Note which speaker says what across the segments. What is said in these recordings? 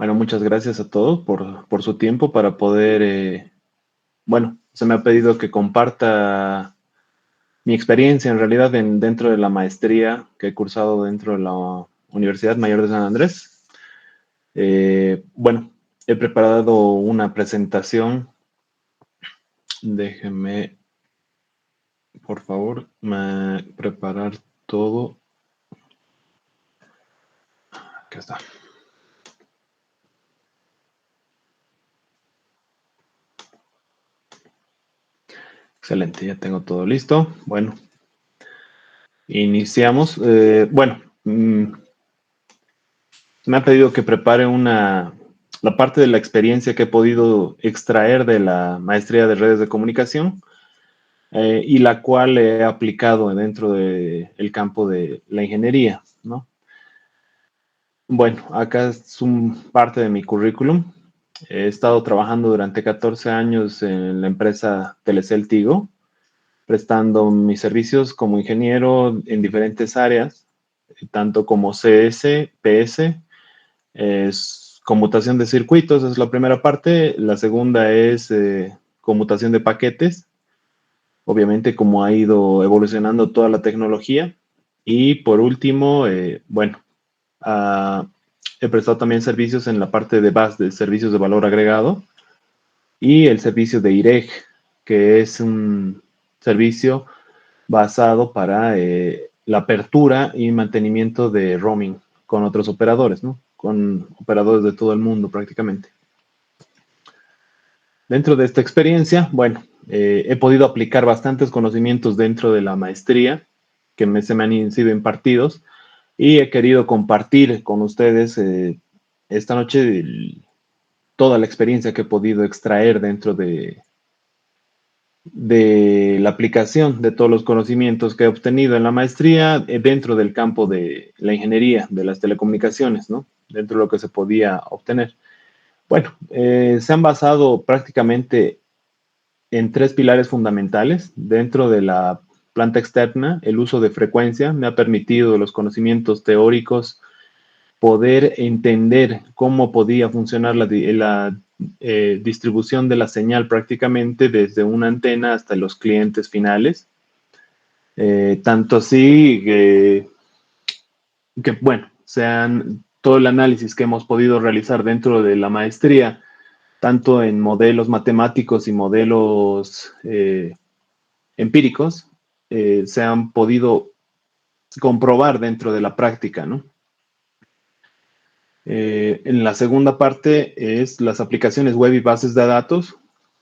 Speaker 1: Bueno, muchas gracias a todos por su tiempo para poder, bueno, se me ha pedido que comparta mi experiencia en realidad dentro de la maestría que he cursado dentro de la Universidad Mayor de San Andrés. Bueno, he preparado una presentación. Déjenme, por favor, preparar todo. Aquí está. Excelente, ya tengo todo listo. Bueno, iniciamos. Me ha pedido que prepare la parte de la experiencia que he podido extraer de la maestría de redes de comunicación y la cual he aplicado dentro del campo de la ingeniería, ¿no? Bueno, acá es parte de mi currículum. He estado trabajando durante 14 años en la empresa Telecel Tigo, prestando mis servicios como ingeniero en diferentes áreas, tanto como CS, PS, es conmutación de circuitos, es la primera parte. La segunda es conmutación de paquetes, obviamente como ha ido evolucionando toda la tecnología. Y por último, uh, he prestado también servicios en la parte de VAS, de servicios de valor agregado, y el servicio de IREG, que es un servicio basado para la apertura y mantenimiento de roaming con otros operadores, ¿no? Con operadores de todo el mundo prácticamente. Dentro de esta experiencia, bueno, he podido aplicar bastantes conocimientos dentro de la maestría se me han sido impartidos y he querido compartir con ustedes esta noche toda la experiencia que he podido extraer dentro de la aplicación de todos los conocimientos que he obtenido en la maestría dentro del campo de la ingeniería, de las telecomunicaciones, ¿no? Dentro de lo que se podía obtener. Bueno, se han basado prácticamente en tres pilares fundamentales. Dentro de la planta externa, el uso de frecuencia me ha permitido los conocimientos teóricos poder entender cómo podía funcionar la distribución de la señal prácticamente desde una antena hasta los clientes finales. Tanto así que, bueno, sean todo el análisis que hemos podido realizar dentro de la maestría, tanto en modelos matemáticos y modelos empíricos, se han podido comprobar dentro de la práctica, ¿no? En la segunda parte es las aplicaciones web y bases de datos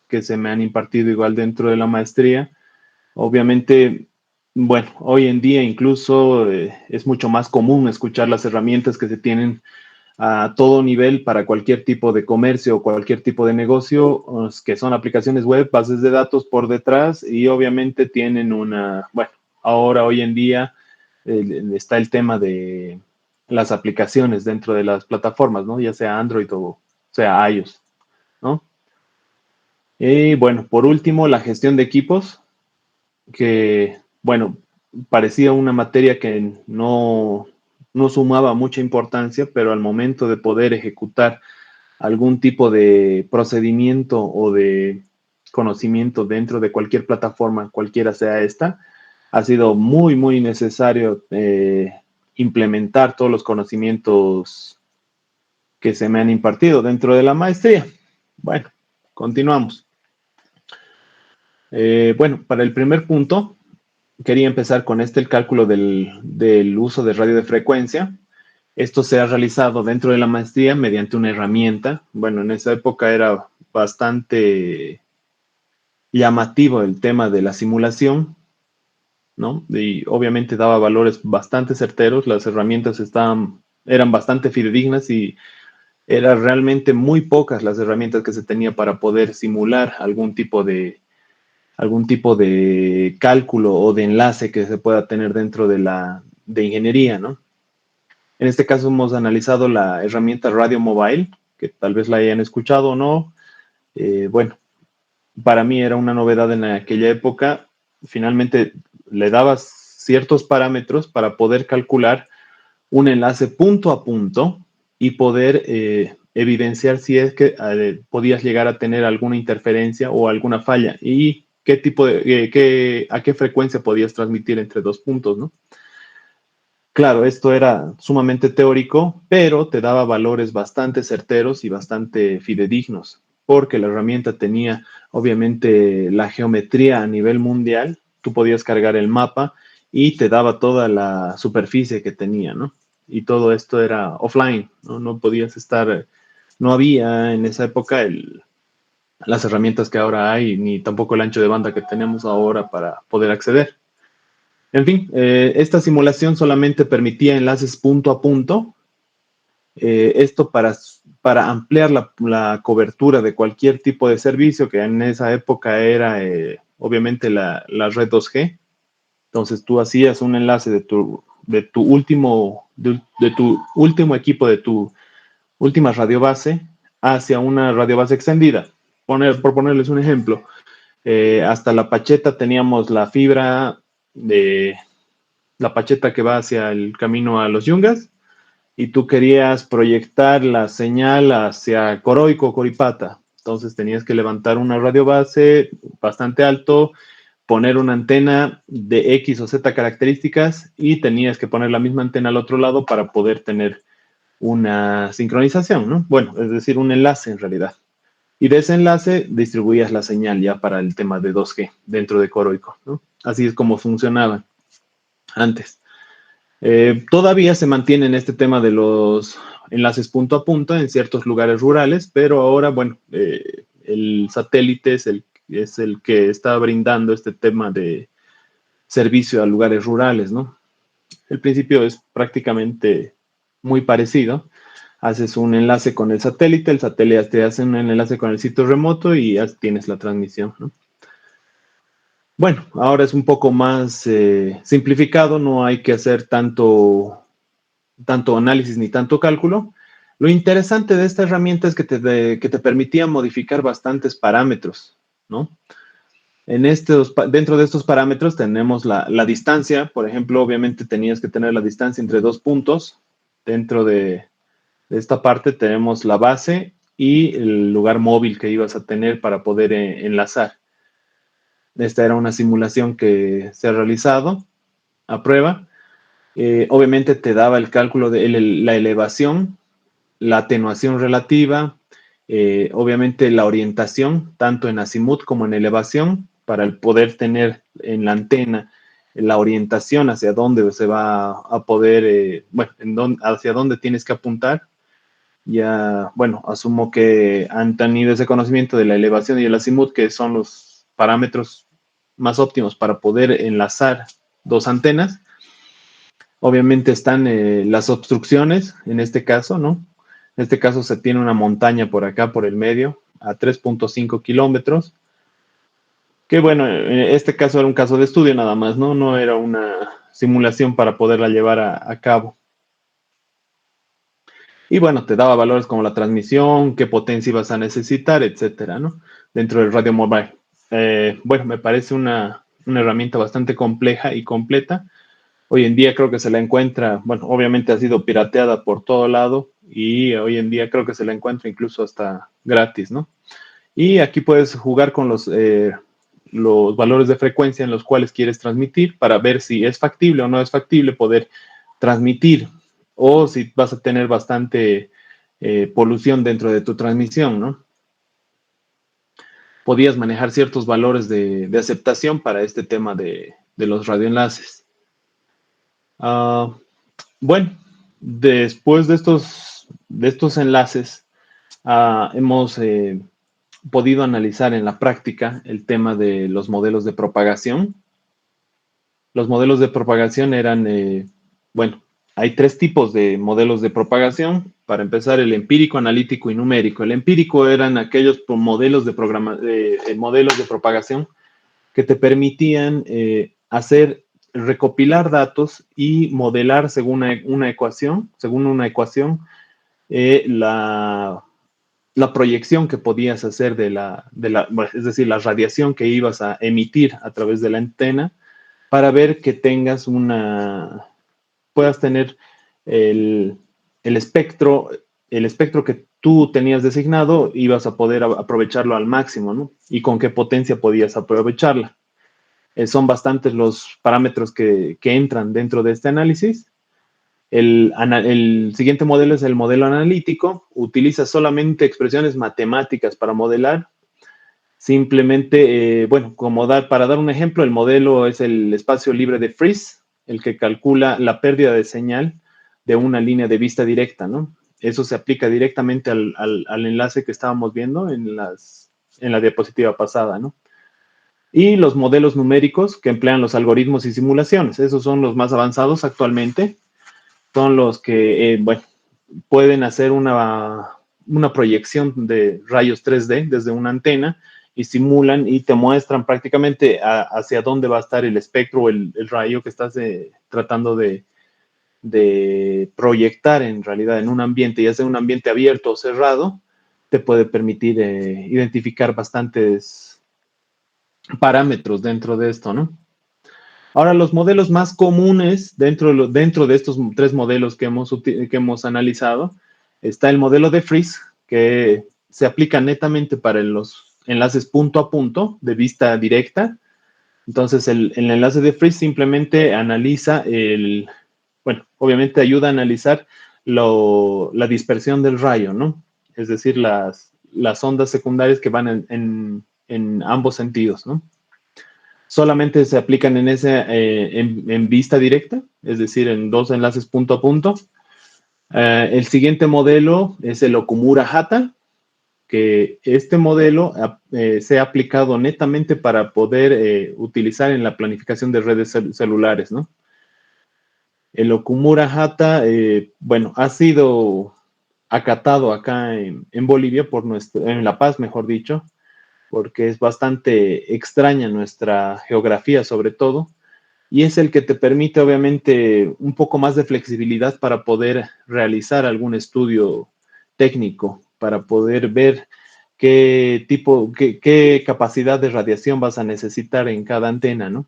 Speaker 1: que se me han impartido igual dentro de la maestría. Obviamente, bueno, hoy en día incluso es mucho más común escuchar las herramientas que se tienen a todo nivel para cualquier tipo de comercio o cualquier tipo de negocio, que son aplicaciones web, bases de datos por detrás y obviamente tienen bueno, ahora hoy en día está el tema de las aplicaciones dentro de las plataformas, ¿no? Ya sea Android o sea iOS, ¿no? Y bueno, por último, la gestión de equipos, que, bueno, parecía una materia que no sumaba mucha importancia, pero al momento de poder ejecutar algún tipo de procedimiento o de conocimiento dentro de cualquier plataforma, cualquiera sea esta, ha sido muy, muy necesario implementar todos los conocimientos que se me han impartido dentro de la maestría. Bueno, continuamos. Bueno, para el primer punto, quería empezar con el cálculo del uso de radio de frecuencia. Esto se ha realizado dentro de la maestría mediante una herramienta. Bueno, en esa época era bastante llamativo el tema de la simulación, ¿no? Y obviamente daba valores bastante certeros, las herramientas eran bastante fidedignas y eran realmente muy pocas las herramientas que se tenía para poder simular algún tipo de cálculo o de enlace que se pueda tener dentro de ingeniería, ¿no? En este caso hemos analizado la herramienta Radio Mobile, que tal vez la hayan escuchado o no. Bueno, para mí era una novedad en aquella época. Finalmente le dabas ciertos parámetros para poder calcular un enlace punto a punto y poder evidenciar si es que podías llegar a tener alguna interferencia o alguna falla y qué tipo de, a qué frecuencia podías transmitir entre dos puntos, ¿no? Claro, esto era sumamente teórico, pero te daba valores bastante certeros y bastante fidedignos, porque la herramienta tenía obviamente la geometría a nivel mundial, tú podías cargar el mapa y te daba toda la superficie que tenía, ¿no? Y todo esto era offline, ¿no? No podías estar, no había en esa época las herramientas que ahora hay, ni tampoco el ancho de banda que tenemos ahora para poder acceder. En fin, esta simulación solamente permitía enlaces punto a punto. Esto para ampliar la cobertura de cualquier tipo de servicio, que en esa época era obviamente la red 2G. Entonces tú hacías un enlace de tu último equipo, de tu última radiobase, hacia una radiobase extendida. Por ponerles un ejemplo, hasta La Pacheta teníamos la fibra de La Pacheta que va hacia el camino a los Yungas, y tú querías proyectar la señal hacia Coroico, Coripata. Entonces tenías que levantar una radiobase bastante alto, poner una antena de X o Z características y tenías que poner la misma antena al otro lado para poder tener una sincronización, ¿no? Bueno, es decir, un enlace en realidad. Y de ese enlace distribuías la señal ya para el tema de 2G dentro de Coroico, ¿no? Así es como funcionaban antes. Todavía se mantiene en este tema de los enlaces punto a punto en ciertos lugares rurales, pero ahora, bueno, el satélite es el que está brindando este tema de servicio a lugares rurales, ¿no? El principio es prácticamente muy parecido. Haces un enlace con el satélite te hace un enlace con el sitio remoto y ya tienes la transmisión, ¿no? Bueno, ahora es un poco más simplificado, no hay que hacer tanto análisis ni tanto cálculo. Lo interesante de esta herramienta es que te permitía modificar bastantes parámetros, ¿no? Dentro de estos parámetros tenemos la distancia, por ejemplo, obviamente tenías que tener la distancia entre dos puntos. Dentro de esta parte tenemos la base y el lugar móvil que ibas a tener para poder enlazar. Esta era una simulación que se ha realizado a prueba. Obviamente te daba el cálculo de la elevación, la atenuación relativa, obviamente la orientación, tanto en azimut como en elevación, para el poder tener en la antena la orientación hacia dónde se va a poder, hacia dónde tienes que apuntar. Ya, bueno, asumo que han tenido ese conocimiento de la elevación y el azimut, que son los parámetros más óptimos para poder enlazar dos antenas. Obviamente están las obstrucciones, en este caso, ¿no? En este caso se tiene una montaña por acá, por el medio, a 3.5 kilómetros. Que bueno, en este caso era un caso de estudio nada más, ¿no? No era una simulación para poderla llevar a cabo. Y bueno, te daba valores como la transmisión, qué potencia ibas a necesitar, etcétera, ¿no? Dentro del radio mobile. Bueno, me parece una herramienta bastante compleja y completa. Hoy en día creo que se la encuentra, bueno, obviamente ha sido pirateada por todo lado y hoy en día creo que se la encuentra incluso hasta gratis, ¿no? Y aquí puedes jugar con los valores de frecuencia en los cuales quieres transmitir para ver si es factible o no es factible poder transmitir o si vas a tener bastante polución dentro de tu transmisión, ¿no? Podías manejar ciertos valores de aceptación para este tema de los radioenlaces. Uh, bueno, después de estos enlaces, hemos podido analizar en la práctica el tema de los modelos de propagación. Los modelos de propagación eran, bueno, hay tres tipos de modelos de propagación. Para empezar, el empírico, analítico y numérico. El empírico eran aquellos modelos de propagación que te permitían recopilar datos y modelar según una ecuación, la proyección que podías hacer es decir, la radiación que ibas a emitir a través de la antena para ver que puedas tener el espectro el espectro que tú tenías designado ibas a poder aprovecharlo al máximo, ¿no? Y con qué potencia podías aprovecharla. Son bastantes los parámetros que entran dentro de este análisis. El siguiente modelo es el modelo analítico. Utiliza solamente expresiones matemáticas para modelar. Simplemente, bueno, para dar un ejemplo, el modelo es el espacio libre de Friese, el que calcula la pérdida de señal de una línea de vista directa, ¿no? Eso se aplica directamente al enlace que estábamos viendo en la diapositiva pasada, ¿no? Y los modelos numéricos que emplean los algoritmos y simulaciones. Esos son los más avanzados actualmente. Son los que, bueno, pueden hacer una proyección de rayos 3D desde una antena y simulan y te muestran prácticamente hacia dónde va a estar el espectro o el rayo que estás tratando de proyectar en realidad en un ambiente, ya sea un ambiente abierto o cerrado, te puede permitir identificar bastantes parámetros dentro de esto, ¿no? Ahora, los modelos más comunes dentro de estos tres modelos que hemos analizado, está el modelo de Friese, que se aplica netamente para los enlaces punto a punto de vista directa. Entonces, el enlace de Friese simplemente analiza bueno, obviamente ayuda a analizar la dispersión del rayo, ¿no? Es decir, las ondas secundarias que van en ambos sentidos, ¿no? Solamente se aplican en vista directa, es decir, en dos enlaces punto a punto. El siguiente modelo es el Okumura-Hata, que este modelo se ha aplicado netamente para poder utilizar en la planificación de redes celulares, ¿no? El Okumura-Hata, bueno, ha sido acatado acá en Bolivia, en La Paz, mejor dicho, porque es bastante extraña nuestra geografía, sobre todo, y es el que te permite, obviamente, un poco más de flexibilidad para poder realizar algún estudio técnico, para poder ver qué capacidad de radiación vas a necesitar en cada antena, ¿no?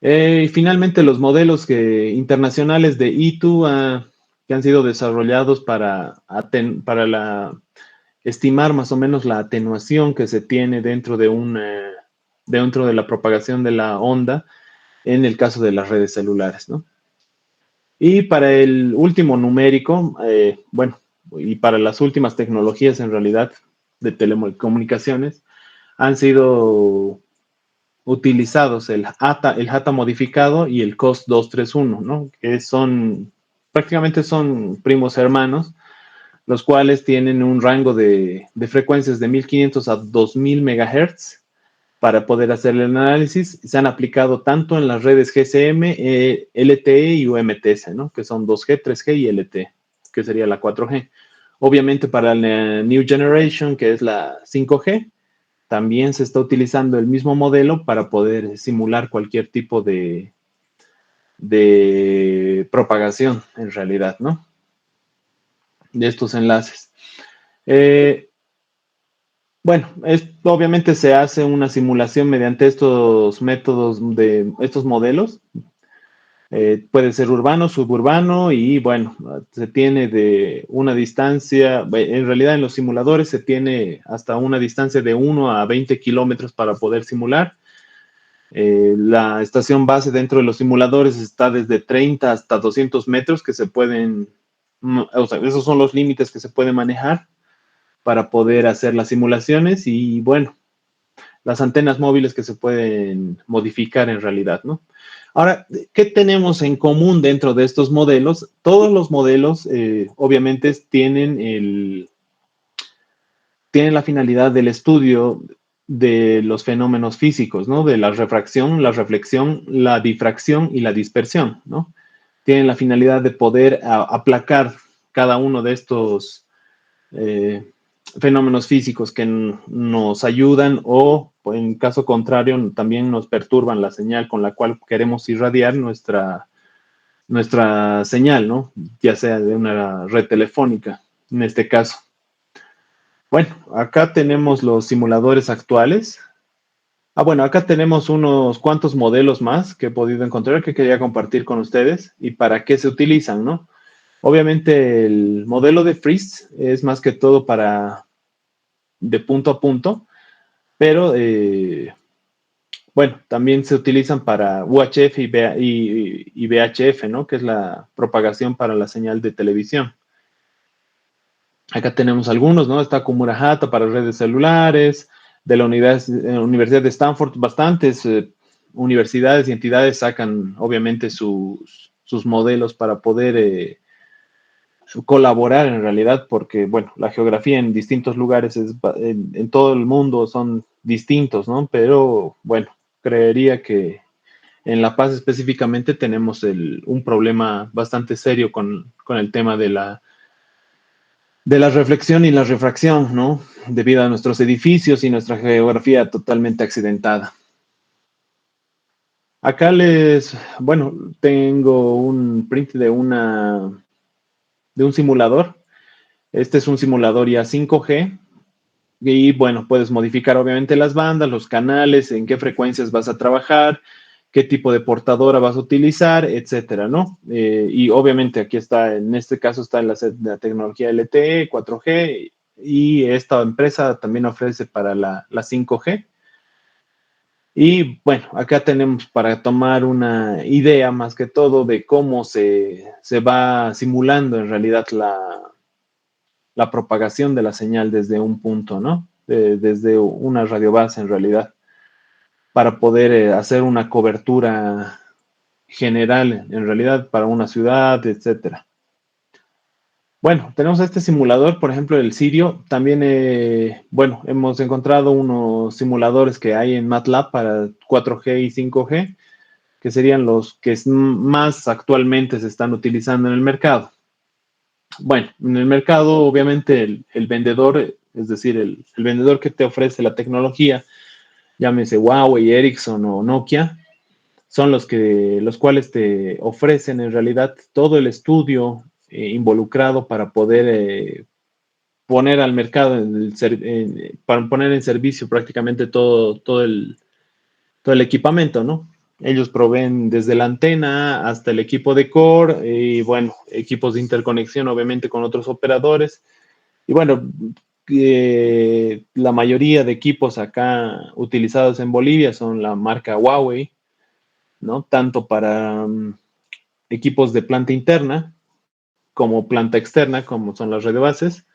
Speaker 1: Y finalmente, los modelos internacionales de ITU que han sido desarrollados para estimar más o menos la atenuación que se tiene dentro de la propagación de la onda en el caso de las redes celulares, ¿no? Y para el último numérico, bueno, y para las últimas tecnologías en realidad de telecomunicaciones, han sido utilizados el HATA modificado y el COS 231, ¿no? Que prácticamente son primos hermanos, los cuales tienen un rango de frecuencias de 1500 a 2000 MHz para poder hacer el análisis. Se han aplicado tanto en las redes GSM, LTE y UMTS, ¿no? Que son 2G, 3G y LTE, que sería la 4G. Obviamente para la New Generation, que es la 5G, también se está utilizando el mismo modelo para poder simular cualquier tipo de propagación en realidad, ¿no? De estos enlaces. Bueno, obviamente se hace una simulación mediante estos métodos de estos modelos. Puede ser urbano, suburbano y bueno, se tiene de una distancia, en realidad en los simuladores se tiene hasta una distancia de 1 a 20 kilómetros para poder simular. La estación base dentro de los simuladores está desde 30 hasta 200 metros que se pueden, o sea, esos son los límites que se pueden manejar para poder hacer las simulaciones y bueno, las antenas móviles que se pueden modificar en realidad, ¿no? Ahora, ¿qué tenemos en común dentro de estos modelos? Todos los modelos, obviamente, tienen la finalidad del estudio de los fenómenos físicos, ¿no? De la refracción, la reflexión, la difracción y la dispersión, ¿no? Tienen la finalidad de poder aplacar cada uno de estos fenómenos físicos que nos ayudan o, en caso contrario, también nos perturban la señal con la cual queremos irradiar nuestra señal, ¿no? Ya sea de una red telefónica, en este caso. Bueno, acá tenemos los simuladores actuales. Bueno, acá tenemos unos cuantos modelos más que he podido encontrar que quería compartir con ustedes y para qué se utilizan, ¿no? Obviamente el modelo de Freeze es más que todo de punto a punto, pero bueno, también se utilizan para UHF y VHF, ¿no? Que es la propagación para la señal de televisión. Acá tenemos algunos, ¿no? Está Kumurahata para redes celulares, de la Universidad de Stanford, bastantes universidades y entidades sacan obviamente sus modelos para poder colaborar en realidad, porque, bueno, la geografía en distintos lugares, en todo el mundo son distintos, ¿no? Pero, bueno, creería que en La Paz específicamente tenemos un problema bastante serio con el tema de la reflexión y la refracción, ¿no? Debido a nuestros edificios y nuestra geografía totalmente accidentada. Acá bueno, tengo un print de un simulador. Este es un simulador ya 5G y bueno, puedes modificar obviamente las bandas, los canales, en qué frecuencias vas a trabajar, qué tipo de portadora vas a utilizar, etcétera, ¿no? Y obviamente aquí está, en este caso está la tecnología LTE, 4G, y esta empresa también ofrece para la 5G. Y bueno, acá tenemos para tomar una idea más que todo de cómo se va simulando en realidad la propagación de la señal desde un punto, ¿no? Desde una radiobase en realidad, para poder hacer una cobertura general en realidad para una ciudad, etcétera. Bueno, tenemos este simulador, por ejemplo, el Sirio. También, bueno, hemos encontrado unos simuladores que hay en MATLAB para 4G y 5G, que serían los que más actualmente se están utilizando en el mercado. Bueno, en el mercado, obviamente, el vendedor, es decir, el vendedor que te ofrece la tecnología, llámese Huawei, Ericsson o Nokia, son los cuales te ofrecen en realidad todo el estudio involucrado para poder poner al mercado, para poner en servicio prácticamente todo el equipamiento, ¿no? Ellos proveen desde la antena hasta el equipo de core y, bueno, equipos de interconexión, obviamente, con otros operadores. Y, bueno, la mayoría de equipos acá utilizados en Bolivia son la marca Huawei, ¿no? Tanto para equipos de planta interna como planta externa, como son las radiobases.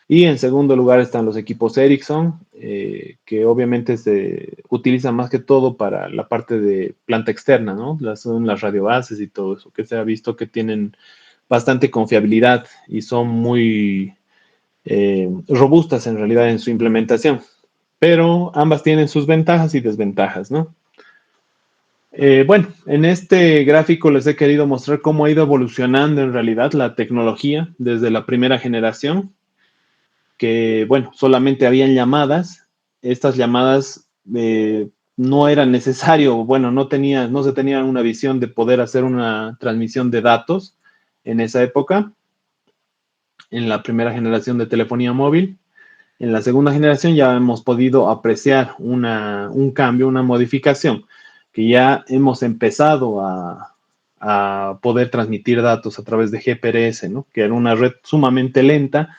Speaker 1: Y en segundo lugar están los equipos Ericsson, que obviamente se utilizan más que todo para la parte de planta externa, ¿no? Son las radiobases y todo eso, que se ha visto que tienen bastante confiabilidad y son muy robustas en realidad en su implementación. Pero ambas tienen sus ventajas y desventajas, ¿no? Bueno, en este gráfico les he querido mostrar cómo ha ido evolucionando en realidad la tecnología desde la primera generación, que, bueno, solamente habían llamadas. Estas llamadas no eran necesario, bueno, no se tenía una visión de poder hacer una transmisión de datos en esa época, en la primera generación de telefonía móvil. En la segunda generación ya hemos podido apreciar un cambio, una modificación, que ya hemos empezado a poder transmitir datos a través de GPRS, ¿no? Que era una red sumamente lenta.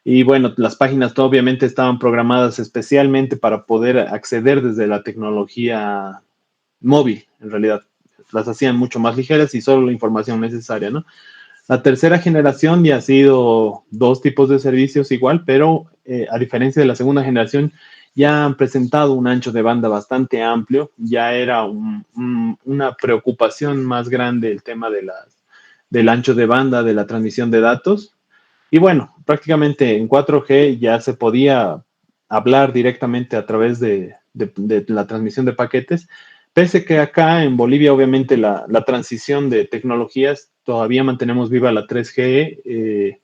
Speaker 1: Y bueno, las páginas obviamente estaban programadas especialmente para poder acceder desde la tecnología móvil, en realidad. Las hacían mucho más ligeras y solo la información necesaria, ¿no? La tercera generación ya ha sido dos tipos de servicios igual, pero a diferencia de la segunda generación, ya han presentado un ancho de banda bastante amplio. Ya era una preocupación más grande el tema del ancho de banda, de la transmisión de datos. Y bueno, prácticamente en 4G ya se podía hablar directamente a través de la transmisión de paquetes, pese que acá en Bolivia obviamente la transición de tecnologías todavía mantenemos viva la 3G,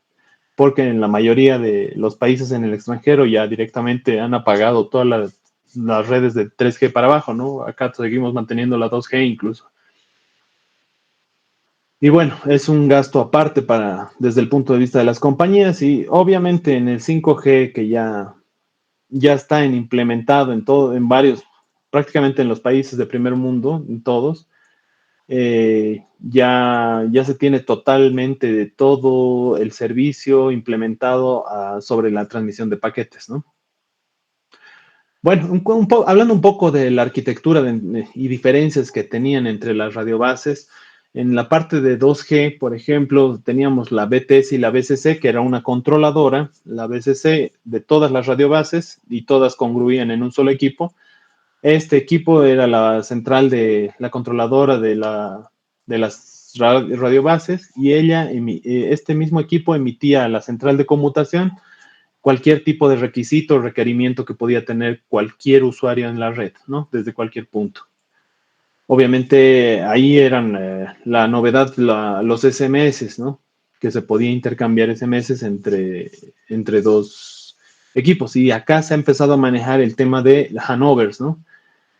Speaker 1: porque en la mayoría de los países en el extranjero ya directamente han apagado todas las redes de 3G para abajo, ¿no? Acá seguimos manteniendo la 2G incluso. Y bueno, es un gasto aparte desde el punto de vista de las compañías y obviamente en el 5G que ya está implementado en varios, prácticamente en los países de primer mundo, en todos, ya se tiene totalmente de todo el servicio implementado sobre la transmisión de paquetes, ¿no? Bueno, hablando un poco de la arquitectura y diferencias que tenían entre las radiobases, en la parte de 2G, por ejemplo, teníamos la BTS y la BCC, que era una controladora, la BCC de todas las radiobases y todas congruían en un solo equipo. Este equipo era la central de la controladora de las radiobases y este mismo equipo emitía a la central de conmutación cualquier tipo de requisito o requerimiento que podía tener cualquier usuario en la red, ¿no? Desde cualquier punto. Obviamente ahí eran la novedad, los SMS, ¿no? Que se podía intercambiar SMS entre dos equipos. Y acá se ha empezado a manejar el tema de handovers, ¿no?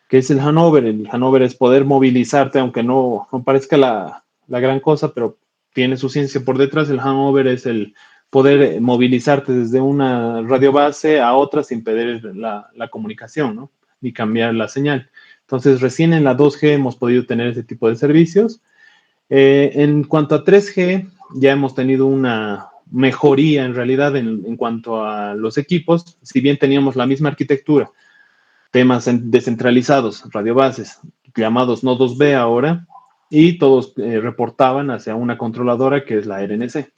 Speaker 1: ¿Qué es el handover? El handover es poder movilizarte, aunque no parezca la gran cosa, pero tiene su ciencia por detrás. El handover es el poder movilizarte desde una radiobase a otra sin perder la comunicación, ¿no? Ni cambiar la señal. Entonces, recién en la 2G hemos podido tener ese tipo de servicios. En cuanto a 3G, ya hemos tenido una mejoría en realidad en cuanto a los equipos, si bien teníamos la misma arquitectura, temas descentralizados, radiobases, llamados nodos B ahora, y todos reportaban hacia una controladora que es la RNC.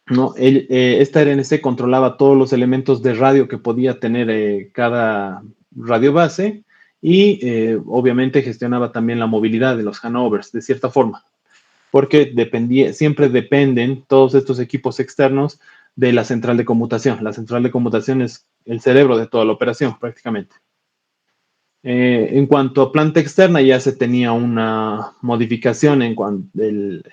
Speaker 1: ¿No? Esta RNC controlaba todos los elementos de radio que podía tener cada radiobase y obviamente gestionaba también la movilidad de los handovers de cierta forma, porque siempre dependen todos estos equipos externos de la central de conmutación. La central de conmutación es el cerebro de toda la operación prácticamente. En cuanto a planta externa, ya se tenía una modificación en cuanto al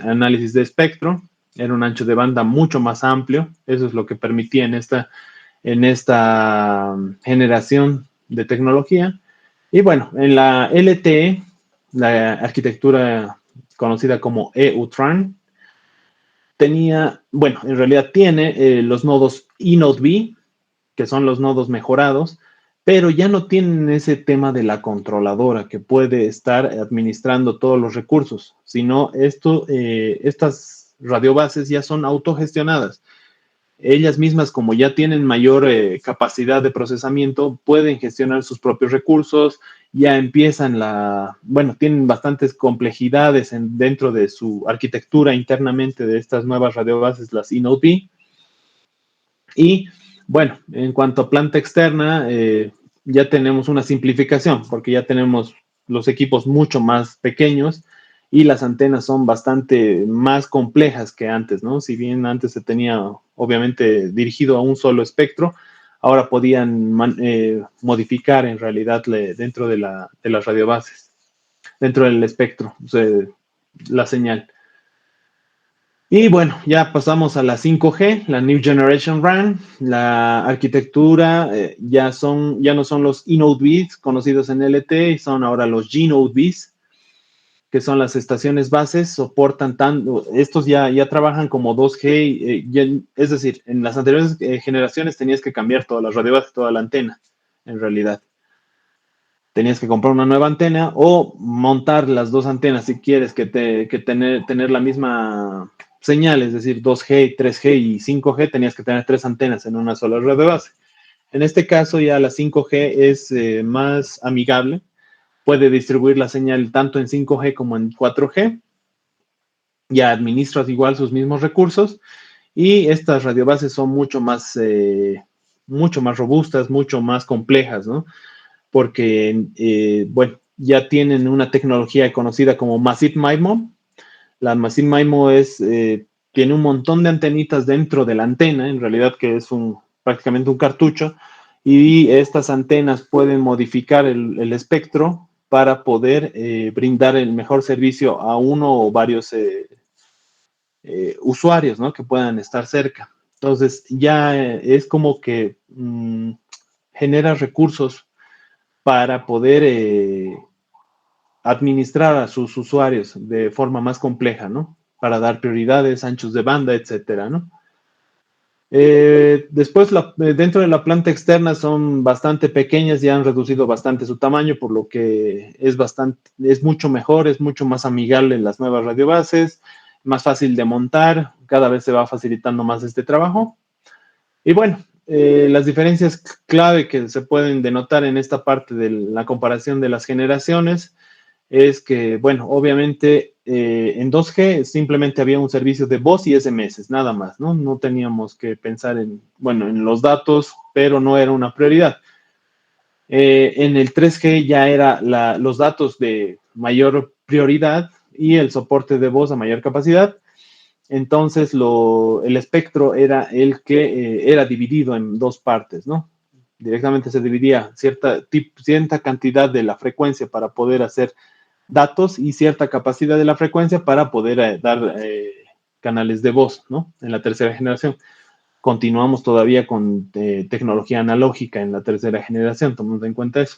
Speaker 1: análisis de espectro. Era un ancho de banda mucho más amplio. Eso es lo que permitía en esta generación de tecnología. Y bueno, en la LTE, la arquitectura conocida como EUTRAN, en realidad tiene los nodos eNodeB, que son los nodos mejorados, pero ya no tienen ese tema de la controladora que puede estar administrando todos los recursos, sino estas radiobases ya son autogestionadas. Ellas mismas, como ya tienen mayor capacidad de procesamiento, pueden gestionar sus propios recursos, ya empiezan tienen bastantes complejidades dentro de su arquitectura internamente de estas nuevas radiobases, las eNodeB. Y bueno, en cuanto a planta externa, ya tenemos una simplificación, porque ya tenemos los equipos mucho más pequeños y las antenas son bastante más complejas que antes, ¿no? Si bien antes se tenía, obviamente, dirigido a un solo espectro, ahora podían modificar en realidad dentro de las radiobases, dentro del espectro, o sea, la señal. Y bueno, ya pasamos a la 5G, la New Generation RAN. La arquitectura ya no son los eNodeBs conocidos en LTE, son ahora los gNodeBs, que son las estaciones bases, soportan estos ya trabajan como 2G, es decir, en las anteriores generaciones tenías que cambiar todas las radiobases, toda la antena, en realidad. Tenías que comprar una nueva antena o montar las dos antenas si quieres tener la misma señal, es decir, 2G, 3G y 5G, tenías que tener tres antenas en una sola red de base. En este caso ya la 5G es más amigable, puede distribuir la señal tanto en 5G como en 4G, ya administras igual sus mismos recursos y estas radiobases son mucho más robustas, mucho más complejas, ¿no? Porque, ya tienen una tecnología conocida como Massive MIMO. La Massive MIMO tiene un montón de antenitas dentro de la antena, en realidad que es prácticamente un cartucho, y estas antenas pueden modificar el espectro para poder brindar el mejor servicio a uno o varios usuarios, ¿no? Que puedan estar cerca. Entonces, ya es como que genera recursos para poder administrar a sus usuarios de forma más compleja, ¿no? Para dar prioridades, anchos de banda, etcétera, ¿no? Después, dentro de la planta externa son bastante pequeñas, ya han reducido bastante su tamaño, por lo que es mucho mejor, es mucho más amigable en las nuevas radiobases, más fácil de montar, cada vez se va facilitando más este trabajo. Y bueno, las diferencias clave que se pueden denotar en esta parte de la comparación de las generaciones es que, bueno, obviamente en 2G simplemente había un servicio de voz y SMS, nada más, ¿no? No teníamos que pensar en, bueno, en los datos, pero no era una prioridad. En el 3G ya era los datos de mayor prioridad y el soporte de voz a mayor capacidad. Entonces, el espectro era el que era dividido en dos partes, ¿no? Directamente se dividía cierta cantidad de la frecuencia para poder hacer datos y cierta capacidad de la frecuencia para poder dar canales de voz, ¿no? En la tercera generación. Continuamos todavía con tecnología analógica en la tercera generación, tomando en cuenta eso.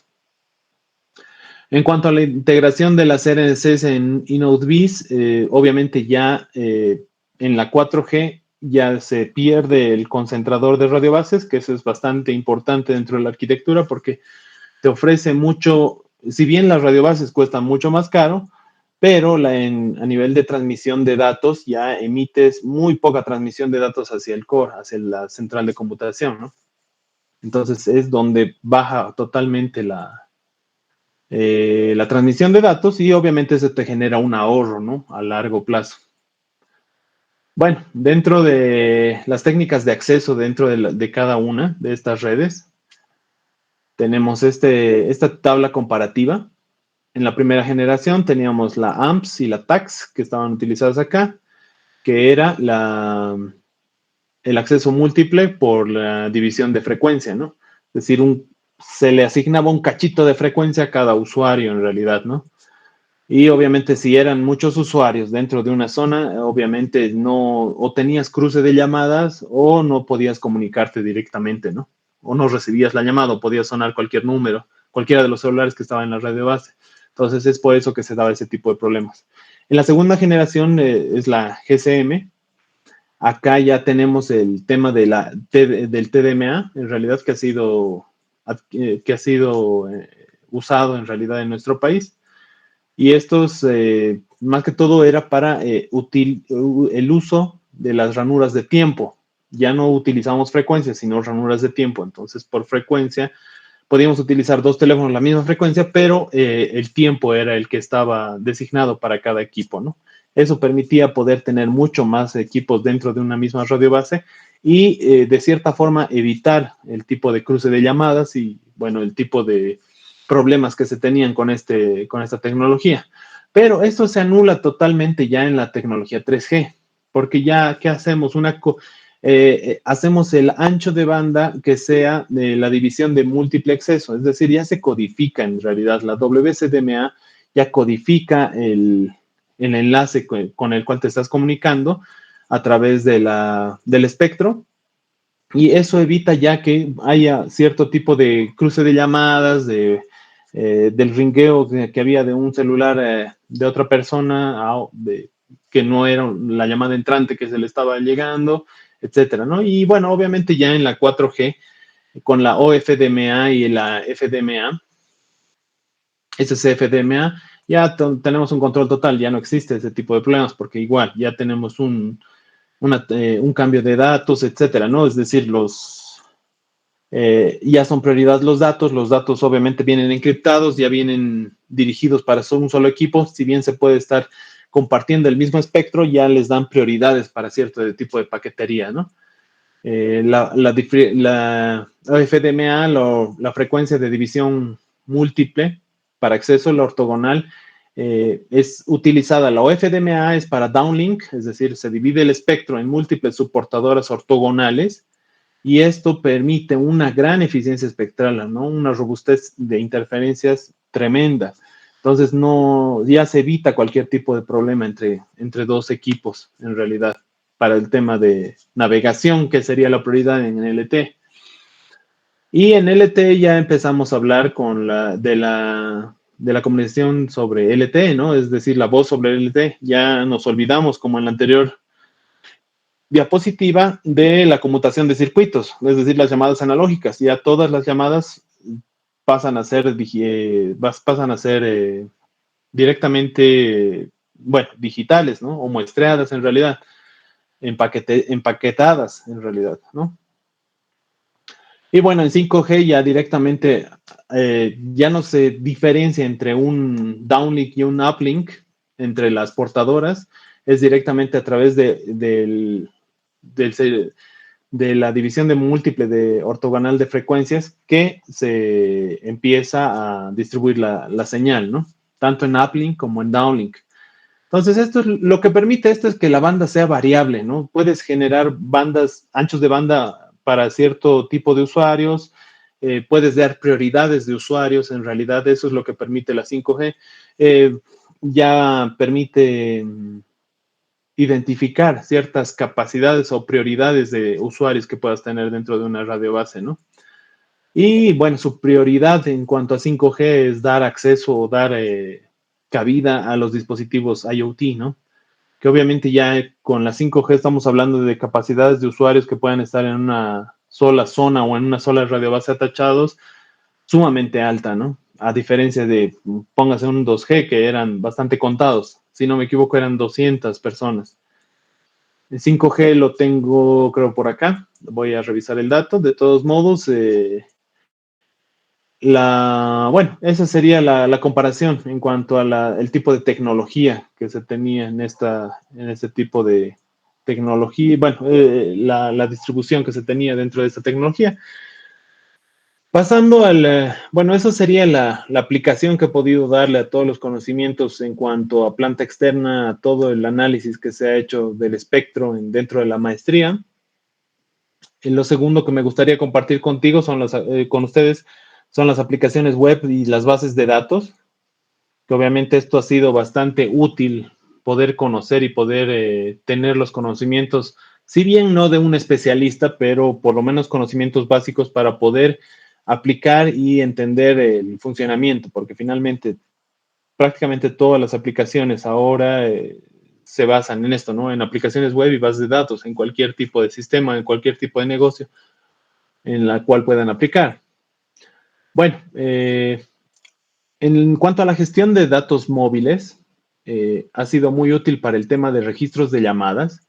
Speaker 1: En cuanto a la integración de las RNCs en InnodeBiz, obviamente ya en la 4G ya se pierde el concentrador de radiobases, que eso es bastante importante dentro de la arquitectura porque te ofrece mucho, si bien las radiobases cuestan mucho más caro, pero a nivel de transmisión de datos ya emites muy poca transmisión de datos hacia el core, hacia la central de computación, ¿no? Entonces es donde baja totalmente la transmisión de datos y obviamente eso te genera un ahorro, ¿no? A largo plazo. Bueno, dentro de las técnicas de acceso dentro de cada una de estas redes, tenemos esta tabla comparativa. En la primera generación teníamos la AMPS y la TAX que estaban utilizadas acá, que era el acceso múltiple por la división de frecuencia, ¿no? Es decir, se le asignaba un cachito de frecuencia a cada usuario en realidad, ¿no? Y obviamente si eran muchos usuarios dentro de una zona, obviamente no, o tenías cruce de llamadas o no podías comunicarte directamente, ¿no? O no recibías la llamada o podía sonar cualquier número, cualquiera de los celulares que estaba en la red de base. Entonces es por eso que se daba ese tipo de problemas. En la segunda generación es la GSM. Acá ya tenemos el tema del TDMA, en realidad que ha sido usado en realidad en nuestro país. Y estos, más que todo, era para el uso de las ranuras de tiempo. Ya no utilizamos frecuencias, sino ranuras de tiempo. Entonces, por frecuencia, podíamos utilizar dos teléfonos la misma frecuencia, pero el tiempo era el que estaba designado para cada equipo, ¿no? Eso permitía poder tener mucho más equipos dentro de una misma radiobase y, de cierta forma, evitar el tipo de cruce de llamadas y, bueno, el tipo de problemas que se tenían con esta tecnología. Pero esto se anula totalmente ya en la tecnología 3G, porque ya, ¿qué hacemos? Hacemos el ancho de banda que sea de la división de múltiple acceso, es decir, ya se codifica en realidad la WCDMA, ya codifica el enlace con el cual te estás comunicando a través del espectro, y eso evita ya que haya cierto tipo de cruce de llamadas, del ringueo que había de un celular de otra persona, que no era la llamada entrante que se le estaba llegando, etcétera, ¿no? Y bueno, obviamente ya en la 4G, con la OFDMA y la FDMA, SCFDMA, ya tenemos un control total, ya no existe ese tipo de problemas, porque igual ya tenemos un cambio de datos, etcétera, ¿no? Es decir, ya son prioridad los datos obviamente vienen encriptados, ya vienen dirigidos para un solo equipo, si bien se puede estar compartiendo el mismo espectro, ya les dan prioridades para cierto tipo de paquetería, ¿no? La FDMA, la frecuencia de división múltiple para acceso, la ortogonal, es utilizada. La OFDMA es para downlink, es decir, se divide el espectro en múltiples subportadoras ortogonales y esto permite una gran eficiencia espectral, ¿no? Una robustez de interferencias tremenda. Entonces, ya se evita cualquier tipo de problema entre dos equipos, en realidad, para el tema de navegación, que sería la prioridad en LTE. Y en LTE ya empezamos a hablar de la comunicación sobre LTE, ¿no? Es decir, la voz sobre LTE. Ya nos olvidamos, como en la anterior diapositiva de la conmutación de circuitos, es decir, las llamadas analógicas. Ya todas las llamadas pasan a ser, directamente, bueno, digitales, ¿no? O muestreadas en realidad, empaquetadas en realidad, ¿no? Y bueno, en 5G ya directamente ya no se diferencia entre un downlink y un uplink entre las portadoras, es directamente a través de la división de múltiple de ortogonal de frecuencias que se empieza a distribuir la señal, ¿no? Tanto en uplink como en downlink. Entonces, esto es lo que permite esto es que la banda sea variable, ¿no? Puedes generar anchos de banda para cierto tipo de usuarios, puedes dar prioridades de usuarios, en realidad eso es lo que permite la 5G. Ya permite identificar ciertas capacidades o prioridades de usuarios que puedas tener dentro de una radio base, ¿no? Y bueno, su prioridad en cuanto a 5G es dar acceso o dar cabida a los dispositivos IoT, ¿no? Que obviamente ya con la 5G estamos hablando de capacidades de usuarios que puedan estar en una sola zona o en una sola radio base atachados, sumamente alta, ¿no? A diferencia de, póngase un 2G, que eran bastante contados. Si no me equivoco, eran 200 personas. El 5G lo tengo, creo, por acá. Voy a revisar el dato. De todos modos, bueno, esa sería la comparación en cuanto a el tipo de tecnología que se tenía en este tipo de tecnología, bueno, la distribución que se tenía dentro de esta tecnología. Pasando bueno, eso sería la aplicación que he podido darle a todos los conocimientos en cuanto a planta externa, a todo el análisis que se ha hecho del espectro dentro de la maestría. Y lo segundo que me gustaría compartir contigo con ustedes son las aplicaciones web y las bases de datos, que obviamente esto ha sido bastante útil poder conocer y poder tener los conocimientos, si bien no de un especialista, pero por lo menos conocimientos básicos para poder aplicar y entender el funcionamiento, porque finalmente prácticamente todas las aplicaciones ahora se basan en esto, ¿no? En aplicaciones web y bases de datos, en cualquier tipo de sistema, en cualquier tipo de negocio en la cual puedan aplicar. Bueno, en cuanto a la gestión de datos móviles, ha sido muy útil para el tema de registros de llamadas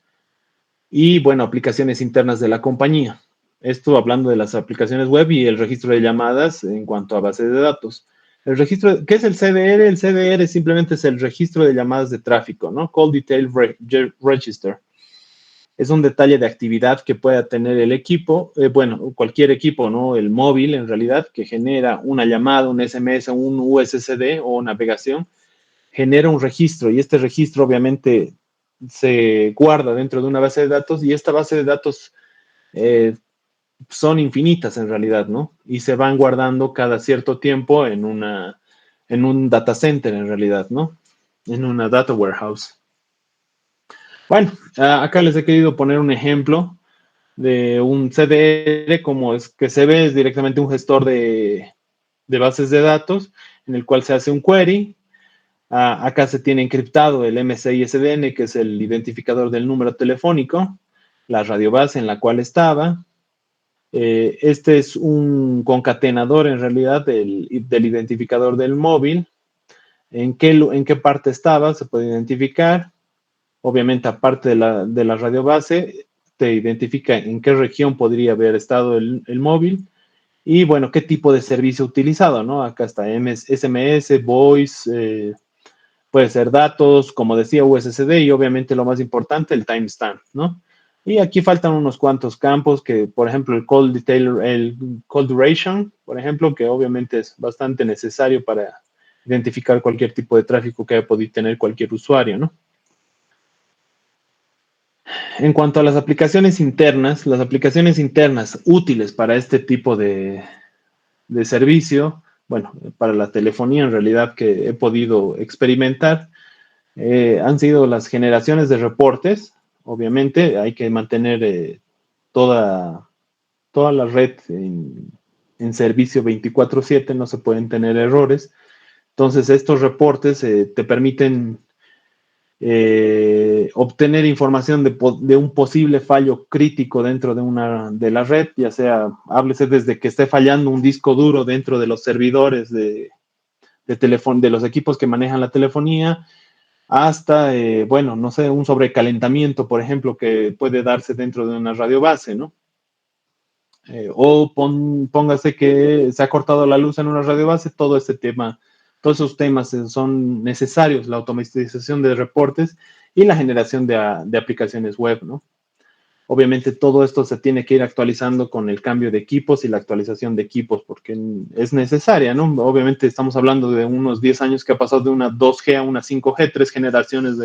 Speaker 1: y, bueno, aplicaciones internas de la compañía. Esto hablando de las aplicaciones web y el registro de llamadas en cuanto a bases de datos. El registro, ¿qué es el CDR? El CDR simplemente es el registro de llamadas de tráfico, ¿no? Call Detail Register. Es un detalle de actividad que pueda tener el equipo, bueno, cualquier equipo, ¿no? El móvil, en realidad, que genera una llamada, un SMS, un USSD o navegación, genera un registro y este registro obviamente se guarda dentro de una base de datos y esta base de datos son infinitas en realidad, ¿no? Y se van guardando cada cierto tiempo en un data center en realidad, ¿no? En una data warehouse. Bueno, acá les he querido poner un ejemplo de un CDR, como es que se ve, es directamente un gestor de bases de datos en el cual se hace un query. Acá se tiene encriptado el MCISDN, que es el identificador del número telefónico, la radiobase en la cual estaba. Este es un concatenador en realidad del identificador del móvil. En qué parte estaba, se puede identificar. Obviamente, aparte de la radiobase, te identifica en qué región podría haber estado el móvil y, bueno, qué tipo de servicio utilizado, ¿no? Acá está SMS, Voice, puede ser datos, como decía, USSD y obviamente lo más importante, el timestamp, ¿no? Y aquí faltan unos cuantos campos que, por ejemplo, el call duration, por ejemplo, que obviamente es bastante necesario para identificar cualquier tipo de tráfico que haya podido tener cualquier usuario, ¿no? En cuanto a las aplicaciones internas útiles para este tipo de servicio, bueno, para la telefonía en realidad que he podido experimentar, han sido las generaciones de reportes. Obviamente hay que mantener toda la red en servicio 24/7, no se pueden tener errores. Entonces estos reportes te permiten obtener información de un posible fallo crítico dentro de la red, ya sea, háblese desde que esté fallando un disco duro dentro de los servidores de los equipos que manejan la telefonía, hasta, bueno, no sé, un sobrecalentamiento, por ejemplo, que puede darse dentro de una radio base, ¿no? Póngase que se ha cortado la luz en una radio base, todo este tema, todos esos temas son necesarios, la automatización de reportes y la generación de aplicaciones web, ¿no? Obviamente todo esto se tiene que ir actualizando con el cambio de equipos y la actualización de equipos, porque es necesaria, ¿no? Obviamente estamos hablando de unos 10 años que ha pasado de una 2G a una 5G, 3 generaciones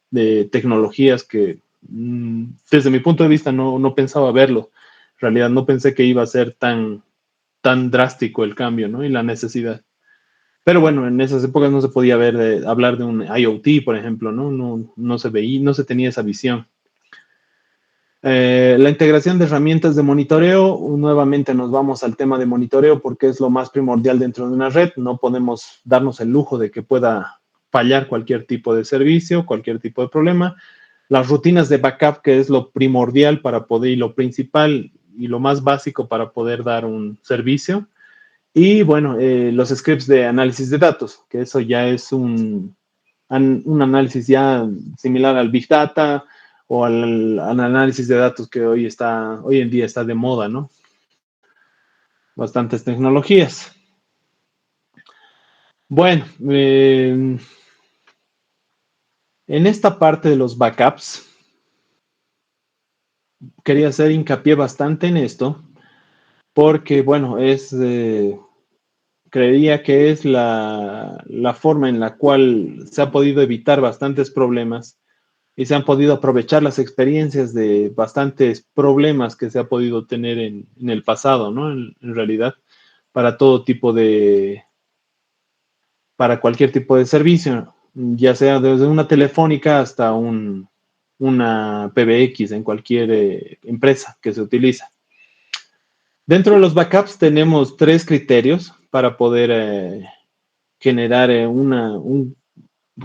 Speaker 1: de tecnologías que desde mi punto de vista no pensaba verlo. En realidad no pensé que iba a ser tan drástico el cambio, ¿no? Y la necesidad. Pero bueno, en esas épocas no se podía hablar de un IoT, por ejemplo, ¿no? No se veía, no se tenía esa visión. La integración de herramientas de monitoreo, nuevamente nos vamos al tema de monitoreo porque es lo más primordial dentro de una red. No podemos darnos el lujo de que pueda fallar cualquier tipo de servicio, cualquier tipo de problema. Las rutinas de backup, que es lo primordial para poder y lo principal y lo más básico para poder dar un servicio. Y bueno, los scripts de análisis de datos, que eso ya es un análisis ya similar al Big Data o al análisis de datos que hoy en día está de moda, ¿no? Bastantes tecnologías. Bueno, en esta parte de los backups, quería hacer hincapié bastante en esto, porque, bueno, creería que es la forma en la cual se ha podido evitar bastantes problemas y se han podido aprovechar las experiencias de bastantes problemas que se ha podido tener en el pasado, ¿no? En realidad, para todo tipo para cualquier tipo de servicio, ya sea desde una telefónica hasta una PBX en cualquier empresa que se utiliza. Dentro de los backups tenemos 3 criterios para poder generar,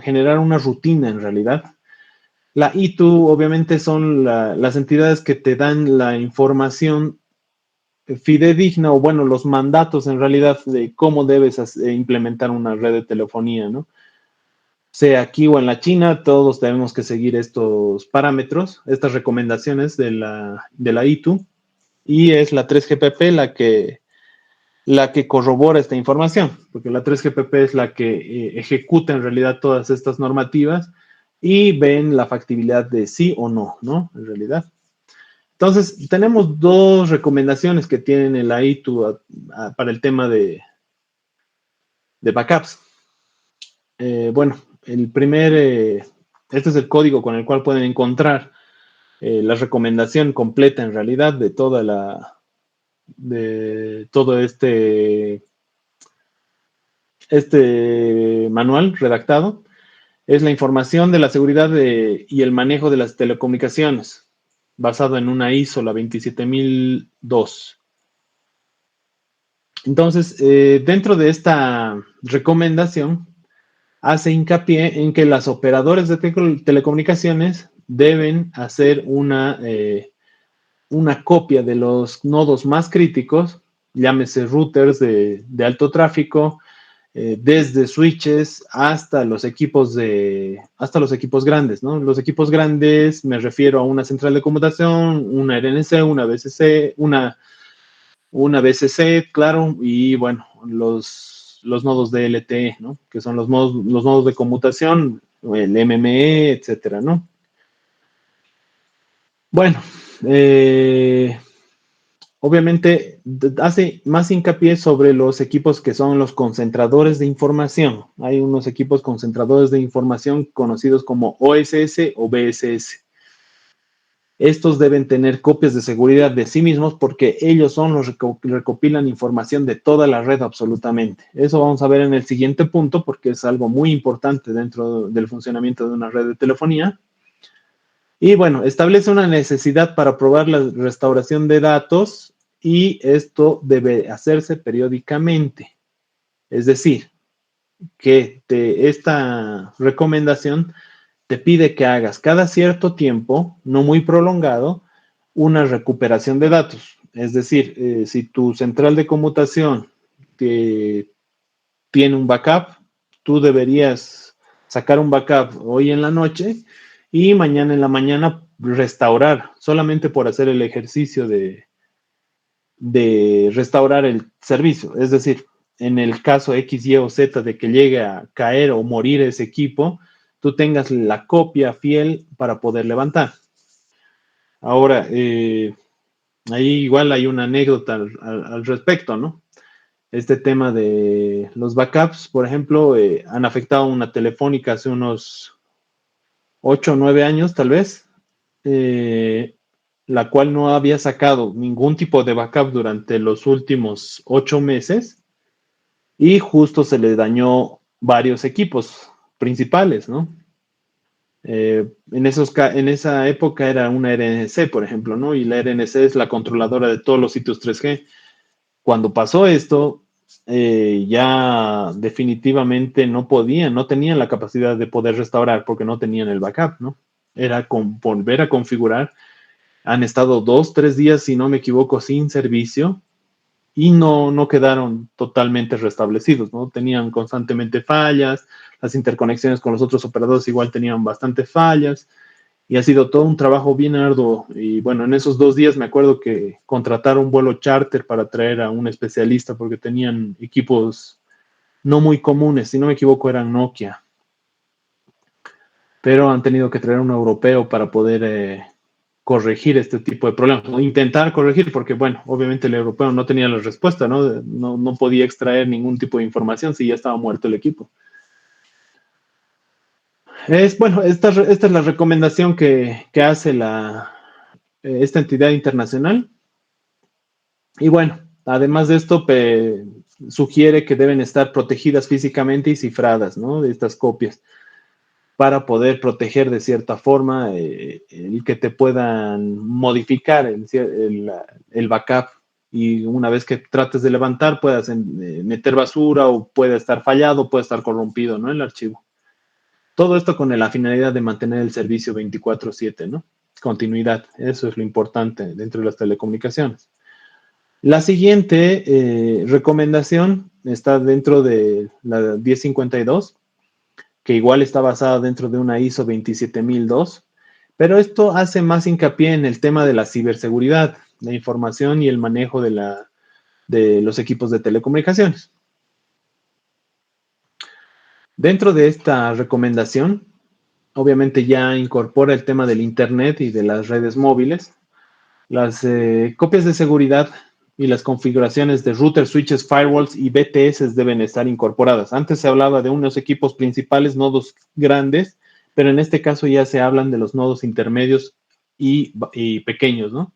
Speaker 1: generar una rutina en realidad. La ITU obviamente son las entidades que te dan la información fidedigna o bueno, los mandatos en realidad de cómo debes implementar una red de telefonía, ¿no? Sea aquí o en la China, todos tenemos que seguir estos parámetros, estas recomendaciones de la ITU y es la 3GPP la que corrobora esta información, porque la 3GPP es la que ejecuta en realidad todas estas normativas y ven la factibilidad de sí o no, ¿no? En realidad. Entonces, tenemos 2 recomendaciones que tienen el AITU para el tema de backups. Bueno, este es el código con el cual pueden encontrar la recomendación completa en realidad de todo este manual redactado. Es la información de la seguridad y el manejo de las telecomunicaciones, basado en una ISO, la 27002. Entonces, dentro de esta recomendación, hace hincapié en que las operadoras de telecomunicaciones deben hacer una copia de los nodos más críticos, llámese routers de alto tráfico, desde switches hasta los equipos grandes, ¿no? Los equipos grandes me refiero a una central de conmutación, una RNC, una BCC, claro, y bueno, los nodos de LTE, ¿no? Que son los nodos de conmutación, el MME, etcétera, ¿no? Bueno, obviamente hace más hincapié sobre los equipos que son los concentradores de información. Hay unos equipos concentradores de información conocidos como OSS o BSS. Estos deben tener copias de seguridad de sí mismos porque ellos son los que recopilan información de toda la red absolutamente. Eso vamos a ver en el siguiente punto porque es algo muy importante dentro del funcionamiento de una red de telefonía. Y bueno, establece una necesidad para probar la restauración de datos y esto debe hacerse periódicamente. Es decir, que esta recomendación te pide que hagas cada cierto tiempo, no muy prolongado, una recuperación de datos. Es decir, si tu central de conmutación tiene un backup, tú deberías sacar un backup hoy en la noche y mañana en la mañana restaurar, solamente por hacer el ejercicio de restaurar el servicio. Es decir, en el caso X, Y o Z de que llegue a caer o morir ese equipo, tú tengas la copia fiel para poder levantar. Ahora, ahí igual hay una anécdota al respecto, ¿no? Este tema de los backups, por ejemplo, han afectado a una telefónica hace unos 8 o 9 años, tal vez, eh, la cual no había sacado ningún tipo de backup durante los últimos 8 meses y justo se le dañó varios equipos principales, ¿no? En esa época era una RNC, por ejemplo, ¿no? Y la RNC es la controladora de todos los sitios 3G. Cuando pasó esto, ya definitivamente no tenían la capacidad de poder restaurar porque no tenían el backup, ¿no? Era volver a configurar. Han estado 2, 3 días, si no me equivoco, sin servicio y no quedaron totalmente restablecidos, ¿no? Tenían constantemente fallas, las interconexiones con los otros operadores igual tenían bastantes fallas y ha sido todo un trabajo bien arduo. Y bueno, en esos 2 días me acuerdo que contrataron un vuelo charter para traer a un especialista porque tenían equipos no muy comunes, si no me equivoco eran Nokia, pero han tenido que traer un europeo para poder corregir este tipo de problemas, o intentar corregir, porque bueno, obviamente el europeo no tenía la respuesta, ¿no? No podía extraer ningún tipo de información si ya estaba muerto el equipo. Bueno, esta es la recomendación que hace esta entidad internacional. Y bueno, además de esto, sugiere que deben estar protegidas físicamente y cifradas, ¿no? De estas copias, para poder proteger de cierta forma el que te puedan modificar el backup y una vez que trates de levantar puedas meter basura o puede estar fallado, puede estar corrompido, ¿no? El archivo. Todo esto con la finalidad de mantener el servicio 24/7, ¿no? Continuidad, eso es lo importante dentro de las telecomunicaciones. La siguiente recomendación está dentro de la 1052, que igual está basada dentro de una ISO 27002, pero esto hace más hincapié en el tema de la ciberseguridad, la información y el manejo de los equipos de telecomunicaciones. Dentro de esta recomendación, obviamente ya incorpora el tema del Internet y de las redes móviles. Las copias de seguridad y las configuraciones de routers, switches, firewalls y BTS deben estar incorporadas. Antes se hablaba de unos equipos principales, nodos grandes, pero en este caso ya se hablan de los nodos intermedios y pequeños, ¿no?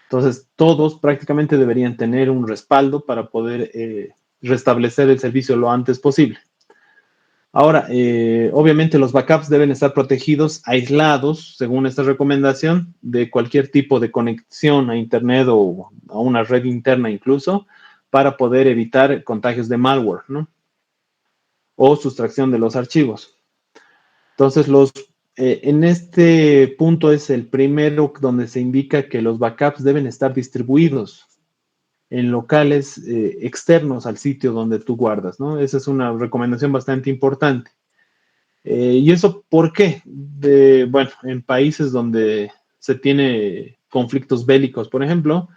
Speaker 1: Entonces, todos prácticamente deberían tener un respaldo para poder restablecer el servicio lo antes posible. Ahora, obviamente los backups deben estar protegidos, aislados, según esta recomendación, de cualquier tipo de conexión a Internet o a una red interna incluso, para poder evitar contagios de malware, ¿no? O sustracción de los archivos. Entonces, en este punto es el primero donde se indica que los backups deben estar distribuidos en locales externos al sitio donde tú guardas, ¿no? Esa es una recomendación bastante importante. ¿Y eso por qué? Bueno, en países donde se tiene conflictos bélicos, por ejemplo,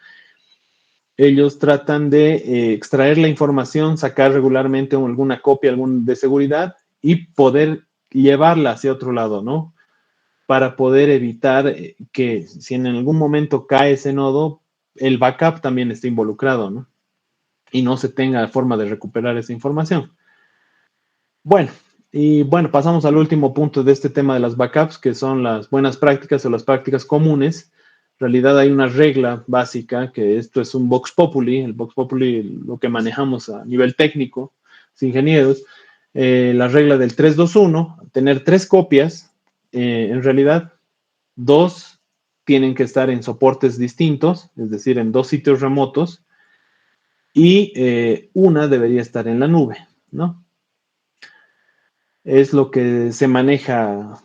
Speaker 1: ellos tratan de extraer la información, sacar regularmente alguna copia de seguridad y poder llevarla hacia otro lado, ¿no? Para poder evitar que si en algún momento cae ese nodo, el backup también esté involucrado, ¿no? Y no se tenga forma de recuperar esa información. Bueno, y bueno, pasamos al último punto de este tema de las backups, que son las buenas prácticas o las prácticas comunes. En realidad hay una regla básica, que esto es un Vox Populi, el Vox Populi lo que manejamos a nivel técnico, los ingenieros, la regla del 3-2-1, tener 3 copias, en realidad 2 tienen que estar en soportes distintos, es decir, en 2 sitios remotos, y una debería estar en la nube, ¿no? Es lo que se maneja,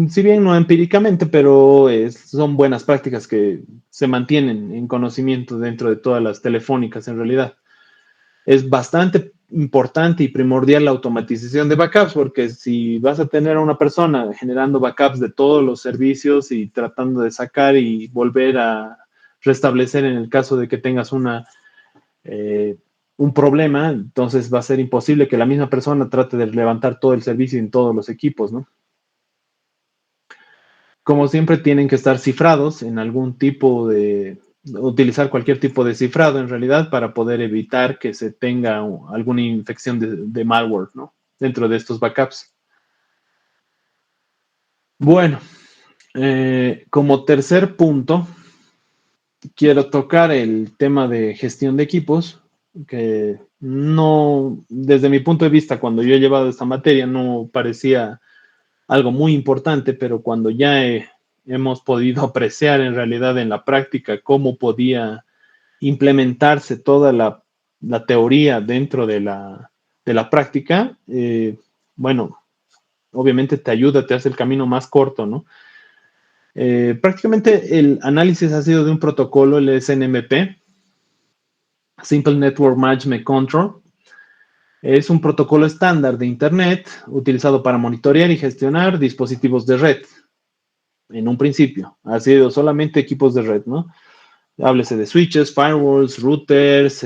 Speaker 1: si bien no empíricamente, pero son buenas prácticas que se mantienen en conocimiento dentro de todas las telefónicas en realidad. Es bastante importante y primordial la automatización de backups, porque si vas a tener a una persona generando backups de todos los servicios y tratando de sacar y volver a restablecer en el caso de que tengas un problema, entonces va a ser imposible que la misma persona trate de levantar todo el servicio en todos los equipos, ¿no? Como siempre, tienen que estar cifrados en algún tipo utilizar cualquier tipo de cifrado en realidad para poder evitar que se tenga alguna infección de malware, ¿no? Dentro de estos backups. Bueno, como tercer punto, quiero tocar el tema de gestión de equipos, que no, desde mi punto de vista, cuando yo he llevado esta materia, no parecía algo muy importante, pero cuando ya hemos podido apreciar en realidad en la práctica cómo podía implementarse toda la teoría dentro de la práctica, bueno, obviamente te ayuda, te hace el camino más corto, ¿no? Prácticamente el análisis ha sido de un protocolo, el SNMP, Simple Network Management Control. Es un protocolo estándar de Internet utilizado para monitorear y gestionar dispositivos de red. En un principio, ha sido solamente equipos de red, ¿no? Háblese de switches, firewalls, routers,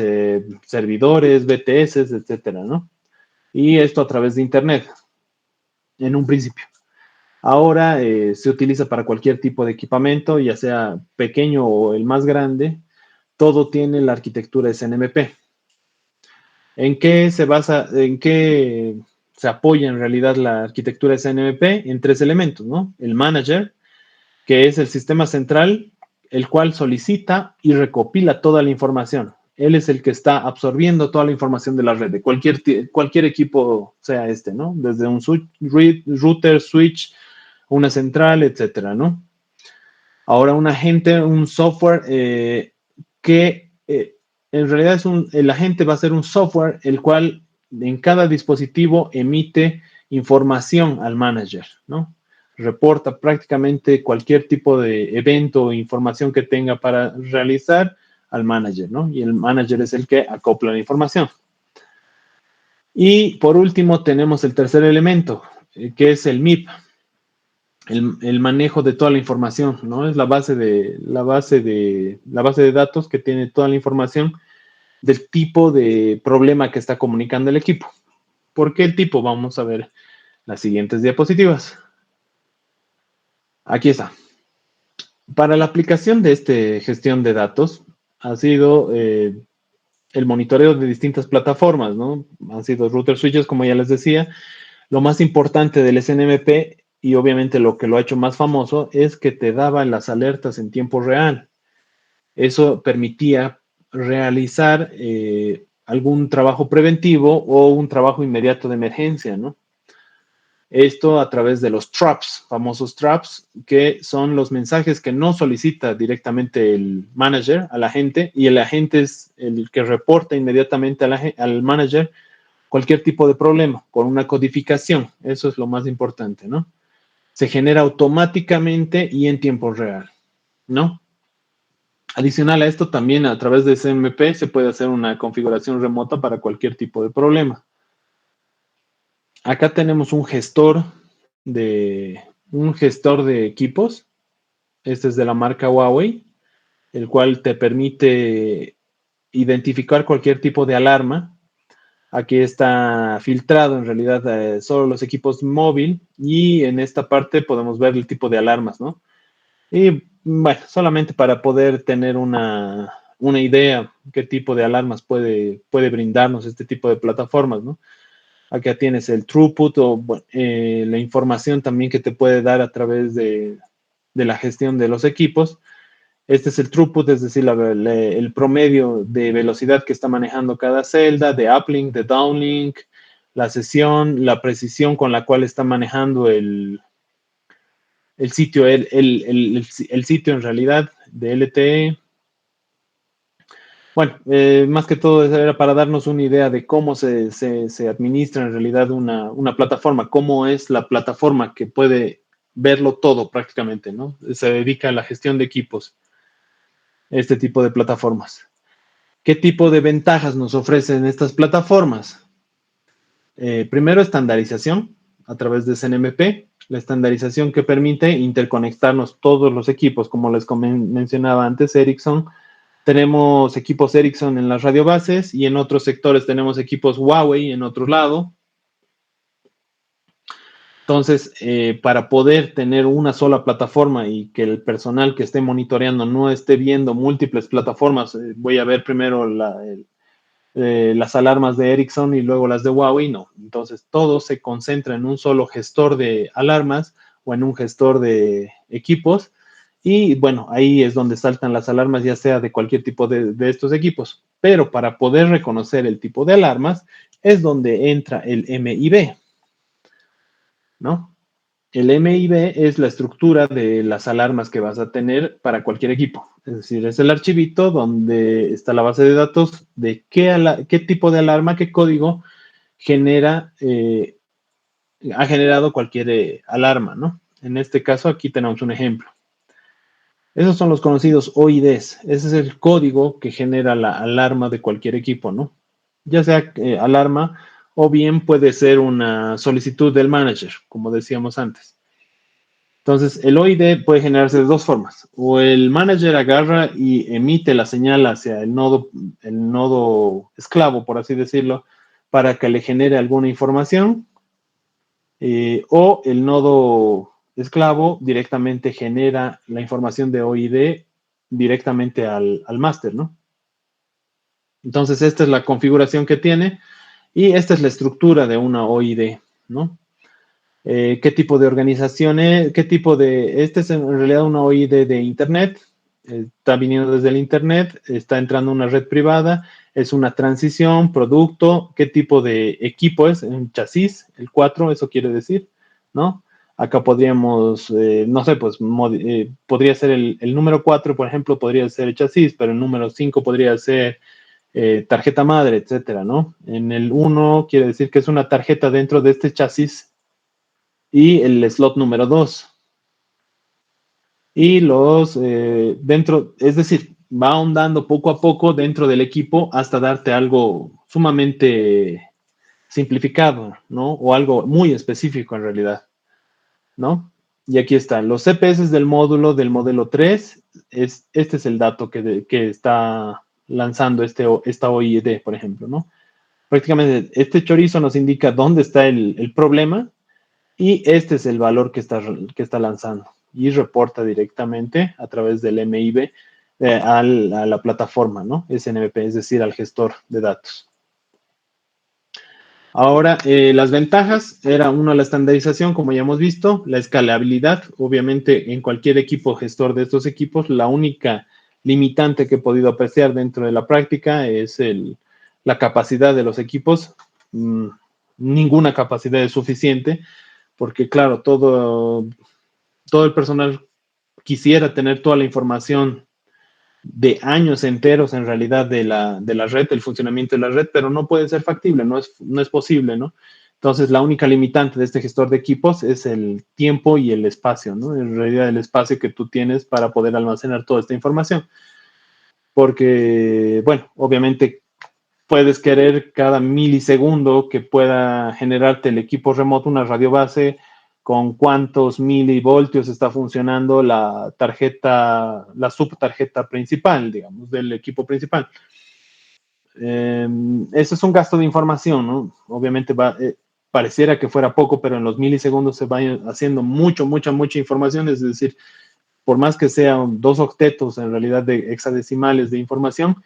Speaker 1: servidores, BTS, etcétera, ¿no? Y esto a través de Internet, en un principio. Ahora se utiliza para cualquier tipo de equipamiento, ya sea pequeño o el más grande, todo tiene la arquitectura SNMP. ¿En qué se basa, en qué se apoya en realidad la arquitectura SNMP? En tres elementos, ¿no? El manager, que es el sistema central, el cual solicita y recopila toda la información. Él es el que está absorbiendo toda la información de la red, de cualquier equipo sea este, ¿no? Desde un router, switch, una central, etcétera, ¿no? Ahora un agente, un software que en realidad el agente va a ser un software el cual en cada dispositivo emite información al manager, ¿no? Reporta prácticamente cualquier tipo de evento o información que tenga para realizar al manager, ¿no? Y el manager es el que acopla la información. Y por último tenemos el tercer elemento, que es el MIP, el manejo de toda la información, ¿no? Es la base de datos que tiene toda la información del tipo de problema que está comunicando el equipo. ¿Por qué el tipo? Vamos a ver las siguientes diapositivas. Aquí está. Para la aplicación de esta gestión de datos, ha sido el monitoreo de distintas plataformas, ¿no? Han sido router switches, como ya les decía. Lo más importante del SNMP, y obviamente lo que lo ha hecho más famoso, es que te daba las alertas en tiempo real. Eso permitía realizar algún trabajo preventivo o un trabajo inmediato de emergencia, ¿no? Esto a través de los traps, famosos traps, que son los mensajes que no solicita directamente el manager a la gente, y el agente es el que reporta inmediatamente al manager cualquier tipo de problema con una codificación. Eso es lo más importante, ¿no? Se genera automáticamente y en tiempo real, ¿no? Adicional a esto, también a través de SMP se puede hacer una configuración remota para cualquier tipo de problema. Acá tenemos un gestor de equipos. Este es de la marca Huawei, el cual te permite identificar cualquier tipo de alarma. Aquí está filtrado en realidad solo los equipos móvil, y en esta parte podemos ver el tipo de alarmas, ¿no? Y bueno, solamente para poder tener una idea qué tipo de alarmas puede brindarnos este tipo de plataformas, ¿no? Acá tienes el throughput o la información también que te puede dar a través de la gestión de los equipos. Este es el throughput, es decir, el promedio de velocidad que está manejando cada celda, de uplink, de downlink, la sesión, la precisión con la cual está manejando el sitio, el sitio en realidad de LTE. Bueno, más que todo era para darnos una idea de cómo se administra en realidad una plataforma, cómo es la plataforma que puede verlo todo prácticamente, ¿no? Se dedica a la gestión de equipos, este tipo de plataformas. ¿Qué tipo de ventajas nos ofrecen estas plataformas? Primero, estandarización a través de CNMP, la estandarización que permite interconectarnos todos los equipos, como les mencionaba antes, Ericsson. Tenemos equipos Ericsson en las radiobases y en otros sectores tenemos equipos Huawei en otro lado. Entonces, para poder tener una sola plataforma y que el personal que esté monitoreando no esté viendo múltiples plataformas, voy a ver primero las alarmas de Ericsson y luego las de Huawei, no. Entonces, todo se concentra en un solo gestor de alarmas o en un gestor de equipos. Y bueno, ahí es donde saltan las alarmas, ya sea de cualquier tipo de estos equipos. Pero para poder reconocer el tipo de alarmas es donde entra el MIB, ¿no? El MIB es la estructura de las alarmas que vas a tener para cualquier equipo. Es decir, es el archivito donde está la base de datos de qué tipo de alarma, qué código genera, ha generado cualquier alarma, ¿no? En este caso, aquí tenemos un ejemplo. Esos son los conocidos OIDs. Ese es el código que genera la alarma de cualquier equipo, ¿no? Ya sea alarma o bien puede ser una solicitud del manager, como decíamos antes. Entonces, el OID puede generarse de dos formas. O el manager agarra y emite la señal hacia el nodo esclavo, por así decirlo, para que le genere alguna información, o el nodo esclavo directamente genera la información de OID directamente al máster, ¿no? Entonces, esta es la configuración que tiene y esta es la estructura de una OID, ¿no? ¿Qué tipo de organizaciones? ¿Qué tipo de...? Este es en realidad una OID de Internet, está viniendo desde el Internet, está entrando a una red privada, es una transición, producto, ¿qué tipo de equipo es? Un chasis, el 4, eso quiere decir, ¿no? Acá podríamos, no sé, pues podría ser el número 4, por ejemplo, podría ser el chasis, pero el número 5 podría ser tarjeta madre, etcétera, ¿no? En el 1 quiere decir que es una tarjeta dentro de este chasis y el slot número 2. Y dentro, es decir, va ahondando poco a poco dentro del equipo hasta darte algo sumamente simplificado, ¿no? O algo muy específico en realidad, ¿no? Y aquí están los CPS del módulo 3. Este es el dato que está lanzando esta OID, por ejemplo, ¿no? Prácticamente este chorizo nos indica dónde está el problema. Y este es el valor que está lanzando y reporta directamente a través del MIB a la plataforma, ¿no? SNMP, es decir, al gestor de datos. Ahora, las ventajas era una, la estandarización, como ya hemos visto, la escalabilidad, obviamente en cualquier equipo gestor de estos equipos, la única limitante que he podido apreciar dentro de la práctica es la capacidad de los equipos. Ninguna capacidad es suficiente porque claro, todo el personal quisiera tener toda la información de años enteros en realidad de la red, del funcionamiento de la red, pero no puede ser factible, no es posible, ¿no? Entonces, la única limitante de este gestor de equipos es el tiempo y el espacio, ¿no? En realidad, el espacio que tú tienes para poder almacenar toda esta información. Porque, bueno, obviamente puedes querer cada milisegundo que pueda generarte el equipo remoto una radio base con cuántos milivoltios está funcionando la subtarjeta principal, digamos, del equipo principal. Eso es un gasto de información, ¿no? Obviamente pareciera que fuera poco, pero en los milisegundos se va haciendo mucha información, es decir, por más que sean 2 octetos en realidad de hexadecimales de información,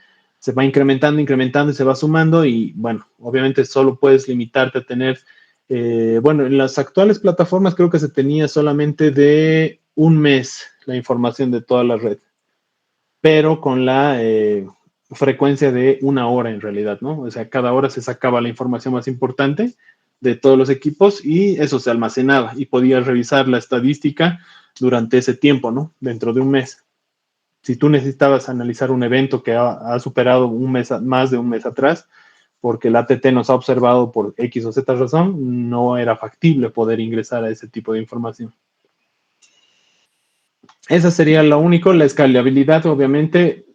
Speaker 1: se va incrementando y se va sumando y bueno, obviamente solo puedes limitarte a tener, bueno, en las actuales plataformas creo que se tenía solamente de un mes la información de toda la red, pero con la frecuencia de una hora en realidad, ¿no? O sea, cada hora se sacaba la información más importante de todos los equipos y eso se almacenaba y podías revisar la estadística durante ese tiempo, ¿no? Dentro de un mes. si tú necesitabas analizar un evento que ha superado más de un mes atrás, porque el ATT nos ha observado por X o Z razón, no era factible poder ingresar a ese tipo de información. Esa sería lo único, la escalabilidad, obviamente,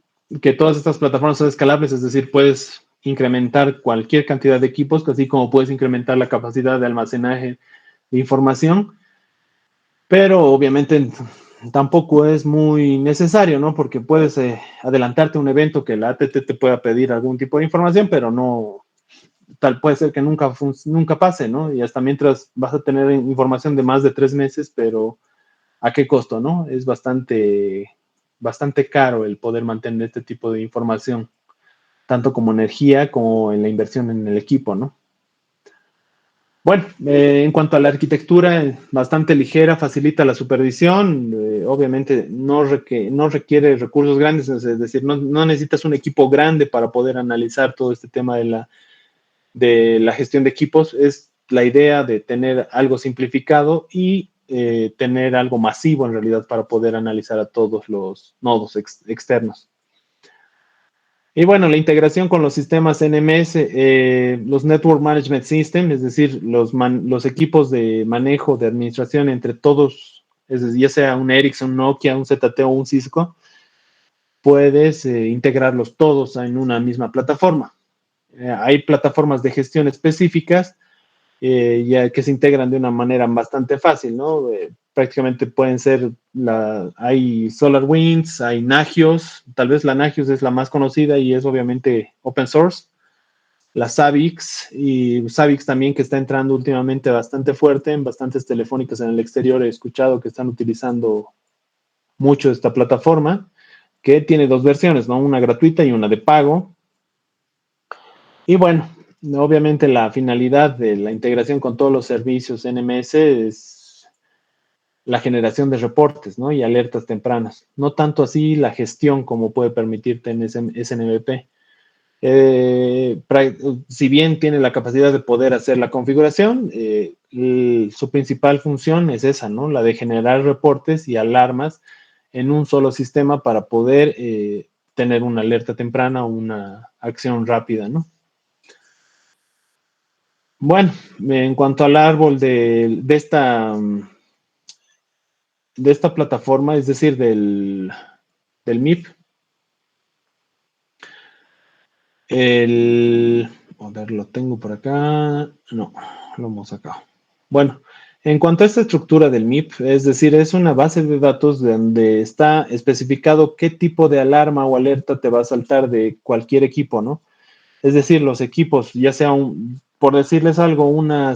Speaker 1: que todas estas plataformas son escalables, es decir, puedes incrementar cualquier cantidad de equipos, así como puedes incrementar la capacidad de almacenaje de información, pero obviamente tampoco es muy necesario, ¿no? Porque puedes adelantarte a un evento que la ATT te pueda pedir algún tipo de información, pero no, tal puede ser que nunca pase, ¿no? Y hasta mientras vas a tener información de más de 3 meses, pero ¿a qué costo, no? Es bastante caro el poder mantener este tipo de información, tanto como energía como en la inversión en el equipo, ¿no? Bueno, en cuanto a la arquitectura, bastante ligera, facilita la supervisión, obviamente no requiere recursos grandes, es decir, no necesitas un equipo grande para poder analizar todo este tema de la gestión de equipos. Es la idea de tener algo simplificado y tener algo masivo en realidad para poder analizar a todos los nodos externos. Y bueno, la integración con los sistemas NMS, los Network Management System, es decir, los equipos de manejo de administración entre todos, es decir, ya sea un Ericsson, un Nokia, un ZTE o un Cisco, puedes integrarlos todos en una misma plataforma. Hay plataformas de gestión específicas ya que se integran de una manera bastante fácil, ¿no? Prácticamente pueden ser, hay SolarWinds, hay Nagios, tal vez la Nagios es la más conocida y es obviamente open source, la Savix y Savix también que está entrando últimamente bastante fuerte en bastantes telefónicas en el exterior, he escuchado que están utilizando mucho esta plataforma, que tiene dos versiones, ¿no? Una gratuita y una de pago. Y bueno, obviamente la finalidad de la integración con todos los servicios NMS es la generación de reportes, ¿no? Y alertas tempranas. No tanto así la gestión como puede permitirte en SNMP. Si bien tiene la capacidad de poder hacer la configuración, su principal función es esa, ¿no? La de generar reportes y alarmas en un solo sistema para poder tener una alerta temprana o una acción rápida, ¿no? Bueno, en cuanto al árbol de esta plataforma, es decir, del MIP, a ver, lo tengo por acá, no, lo hemos sacado. Bueno, en cuanto a esta estructura del MIP, es decir, es una base de datos donde está especificado qué tipo de alarma o alerta te va a saltar de cualquier equipo, ¿no? Es decir, los equipos, ya sea por decirles algo, una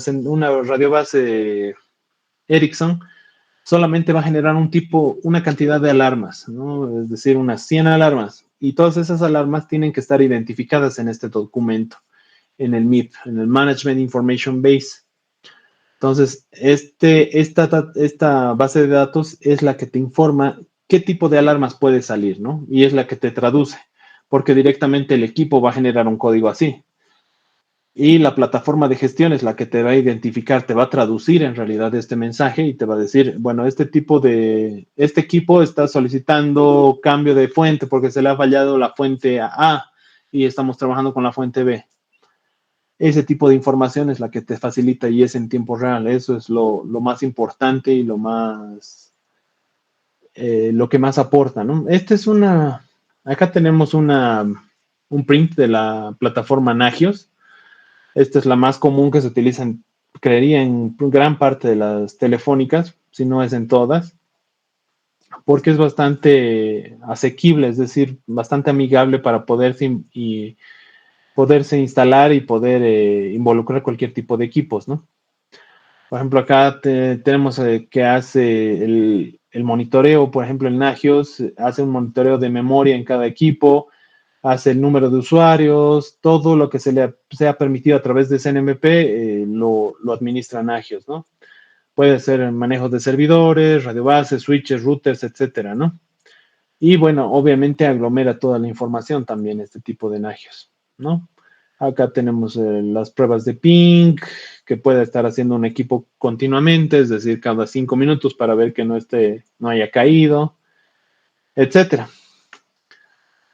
Speaker 1: radiobase Ericsson, solamente va a generar una cantidad de alarmas, ¿no? Es decir, unas 100 alarmas. Y todas esas alarmas tienen que estar identificadas en este documento, en el MIP, en el Management Information Base. Entonces, esta base de datos es la que te informa qué tipo de alarmas puede salir, ¿no? Y es la que te traduce, porque directamente el equipo va a generar un código así. Y la plataforma de gestión es la que te va a identificar, te va a traducir en realidad este mensaje y te va a decir, bueno, este equipo está solicitando cambio de fuente porque se le ha fallado la fuente A y estamos trabajando con la fuente B. Ese tipo de información es la que te facilita y es en tiempo real. Eso es lo más importante y lo que más aporta, ¿no? Acá tenemos un print de la plataforma Nagios. Esta es la más común que se utiliza, creería, en gran parte de las telefónicas, si no es en todas, porque es bastante asequible, es decir, bastante amigable para poderse instalar y poder involucrar cualquier tipo de equipos, ¿no? Por ejemplo, acá tenemos que hace el monitoreo, por ejemplo, el Nagios hace un monitoreo de memoria en cada equipo, hace el número de usuarios, todo lo que se le sea permitido a través de SNMP, lo administra Nagios, ¿no? Puede ser manejo de servidores, radiobases, switches, routers, etcétera, ¿no? Y bueno, obviamente aglomera toda la información también este tipo de Nagios, ¿no? Acá tenemos las pruebas de ping, que puede estar haciendo un equipo continuamente, es decir, cada 5 minutos para ver que no haya caído, etcétera.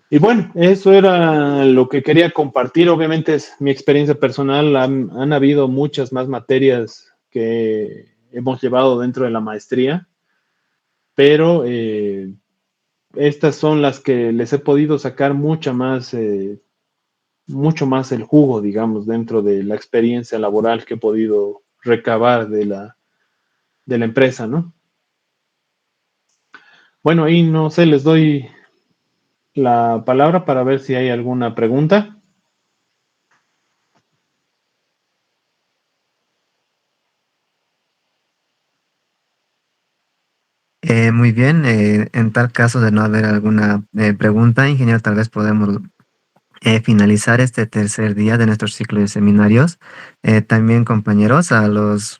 Speaker 1: Y bueno, eso era lo que quería compartir. Obviamente es mi experiencia personal. Han habido muchas más materias que hemos llevado dentro de la maestría, pero estas son las que les he podido sacar mucho más el jugo, digamos, dentro de la experiencia laboral que he podido recabar de la empresa, ¿no? Bueno, ahí no sé, les doy la palabra para ver si hay alguna pregunta.
Speaker 2: Muy bien, en tal caso de no haber alguna pregunta, ingeniero, tal vez podemos finalizar este tercer día de nuestro ciclo de seminarios. También, compañeros,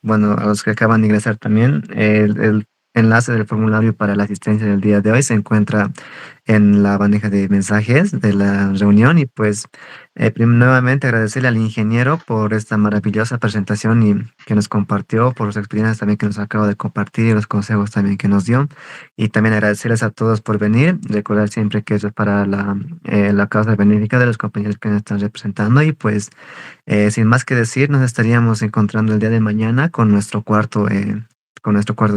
Speaker 2: bueno, a los que acaban de ingresar también, el enlace del formulario para la asistencia del día de hoy se encuentra en la bandeja de mensajes de la reunión y pues nuevamente agradecerle al ingeniero por esta maravillosa presentación y que nos compartió, por las experiencias también que nos acaba de compartir y los consejos también que nos dio. Y también agradecerles a todos por venir. Recordar siempre que eso es para la causa benéfica de los compañeros que nos están representando. Y pues, sin más que decir, nos estaríamos encontrando el día de mañana con nuestro cuarto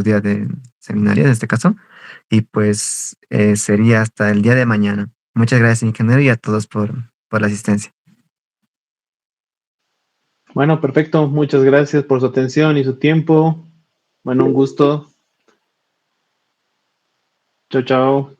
Speaker 2: día de seminario, en este caso. Y pues sería hasta el día de mañana. Muchas gracias, ingeniero, y a todos por la asistencia.
Speaker 1: Bueno, perfecto. Muchas gracias por su atención y su tiempo. Bueno, un gusto. Chao, chao.